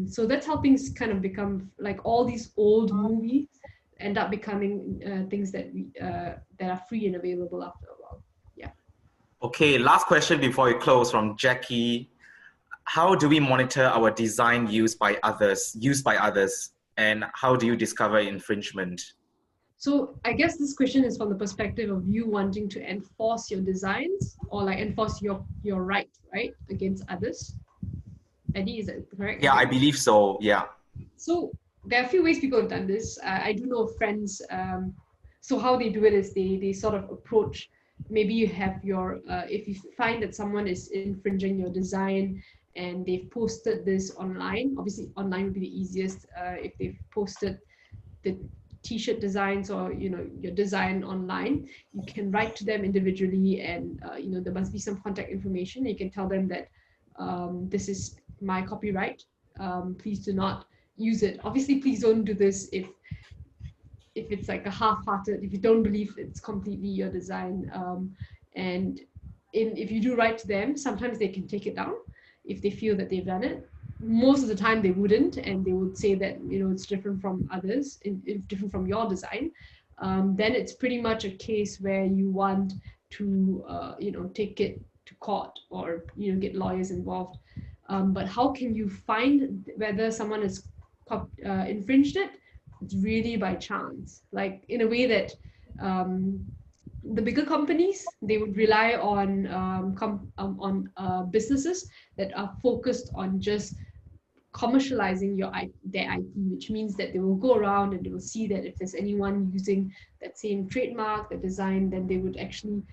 So that's how things kind of become, like, all these old movies end up becoming things that are free and available after a while. Yeah. Okay, last question before we close from Jackie. How do we monitor our design used by others, and how do you discover infringement? So I guess this question is from the perspective of you wanting to enforce your designs, or like enforce your right against others. Eddie, is that correct? Yeah, I believe so. Yeah. So there are a few ways people have done this. I do know friends. So how they do it is they sort of approach. Maybe you have if you find that someone is infringing your design and they've posted this online. Obviously, online would be the easiest. If they've posted the t-shirt designs or your design online, you can write to them individually, and there must be some contact information. You can tell them that this is my copyright. Please do not use it. Obviously, please don't do this if it's like a half-hearted, if you don't believe it's completely your design. And if you do write to them, sometimes they can take it down if they feel that they've done it. Most of the time they wouldn't, and they would say that it's different from others, different from your design. Then it's pretty much a case where you want to take it to court, or get lawyers involved. But how can you find whether someone has infringed it? It's really by chance, like in a way that the bigger companies, they would rely on businesses that are focused on just commercializing their IP, which means that they will go around and they will see that if there's anyone using that same trademark, the design, then they would actually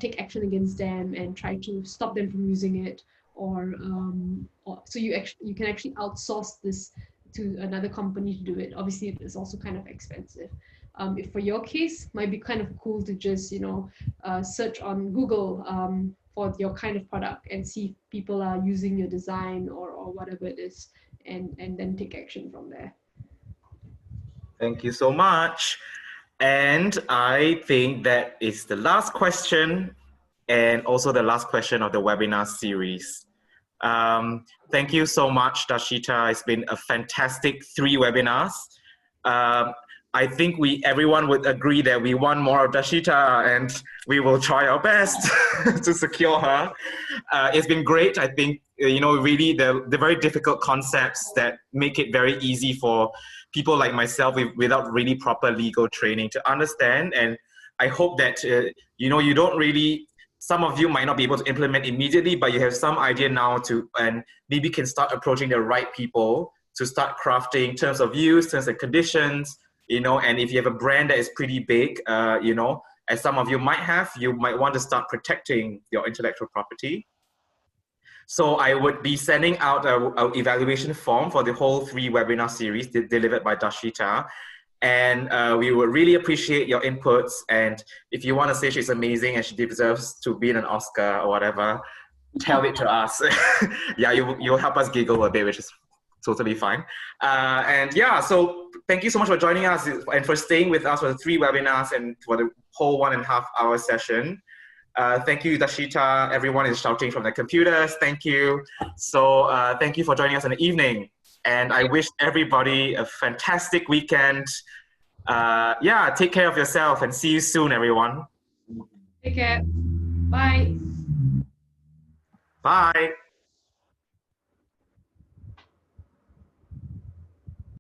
take action against them and try to stop them from using it, or so you can actually outsource this to another company to do it. Obviously, it's also kind of expensive. If for your case, might be kind of cool to just search on Google for your kind of product and see if people are using your design or whatever it is, and then take action from there. Thank you so much. And I think that is the last question, and also the last question of the webinar series. Thank you so much, Dashita. It's been a fantastic 3 webinars. I think everyone would agree that we want more of Dashita, and we will try our best to secure her. It's been great. I think, really the very difficult concepts that make it very easy for people like myself without really proper legal training to understand. And I hope that, you don't really, some of you might not be able to implement immediately, but you have some idea now and maybe can start approaching the right people to start crafting terms of use, terms and conditions, and if you have a brand that is pretty big, as some of you might have, you might want to start protecting your intellectual property. So I would be sending out an evaluation form for the whole 3 webinar series delivered by Dashita. And we would really appreciate your inputs. And if you want to say she's amazing and she deserves to be in an Oscar or whatever, tell it to us. Yeah, you'll help us giggle a bit, which is totally fine. And yeah, so thank you so much for joining us and for staying with us for the 3 webinars and for the whole 1.5 hour session. Thank you, Dashita. Everyone is shouting from their computers. Thank you. So thank you for joining us in the evening. And I wish everybody a fantastic weekend. Yeah, take care of yourself and see you soon, everyone. Take care. Bye. Bye.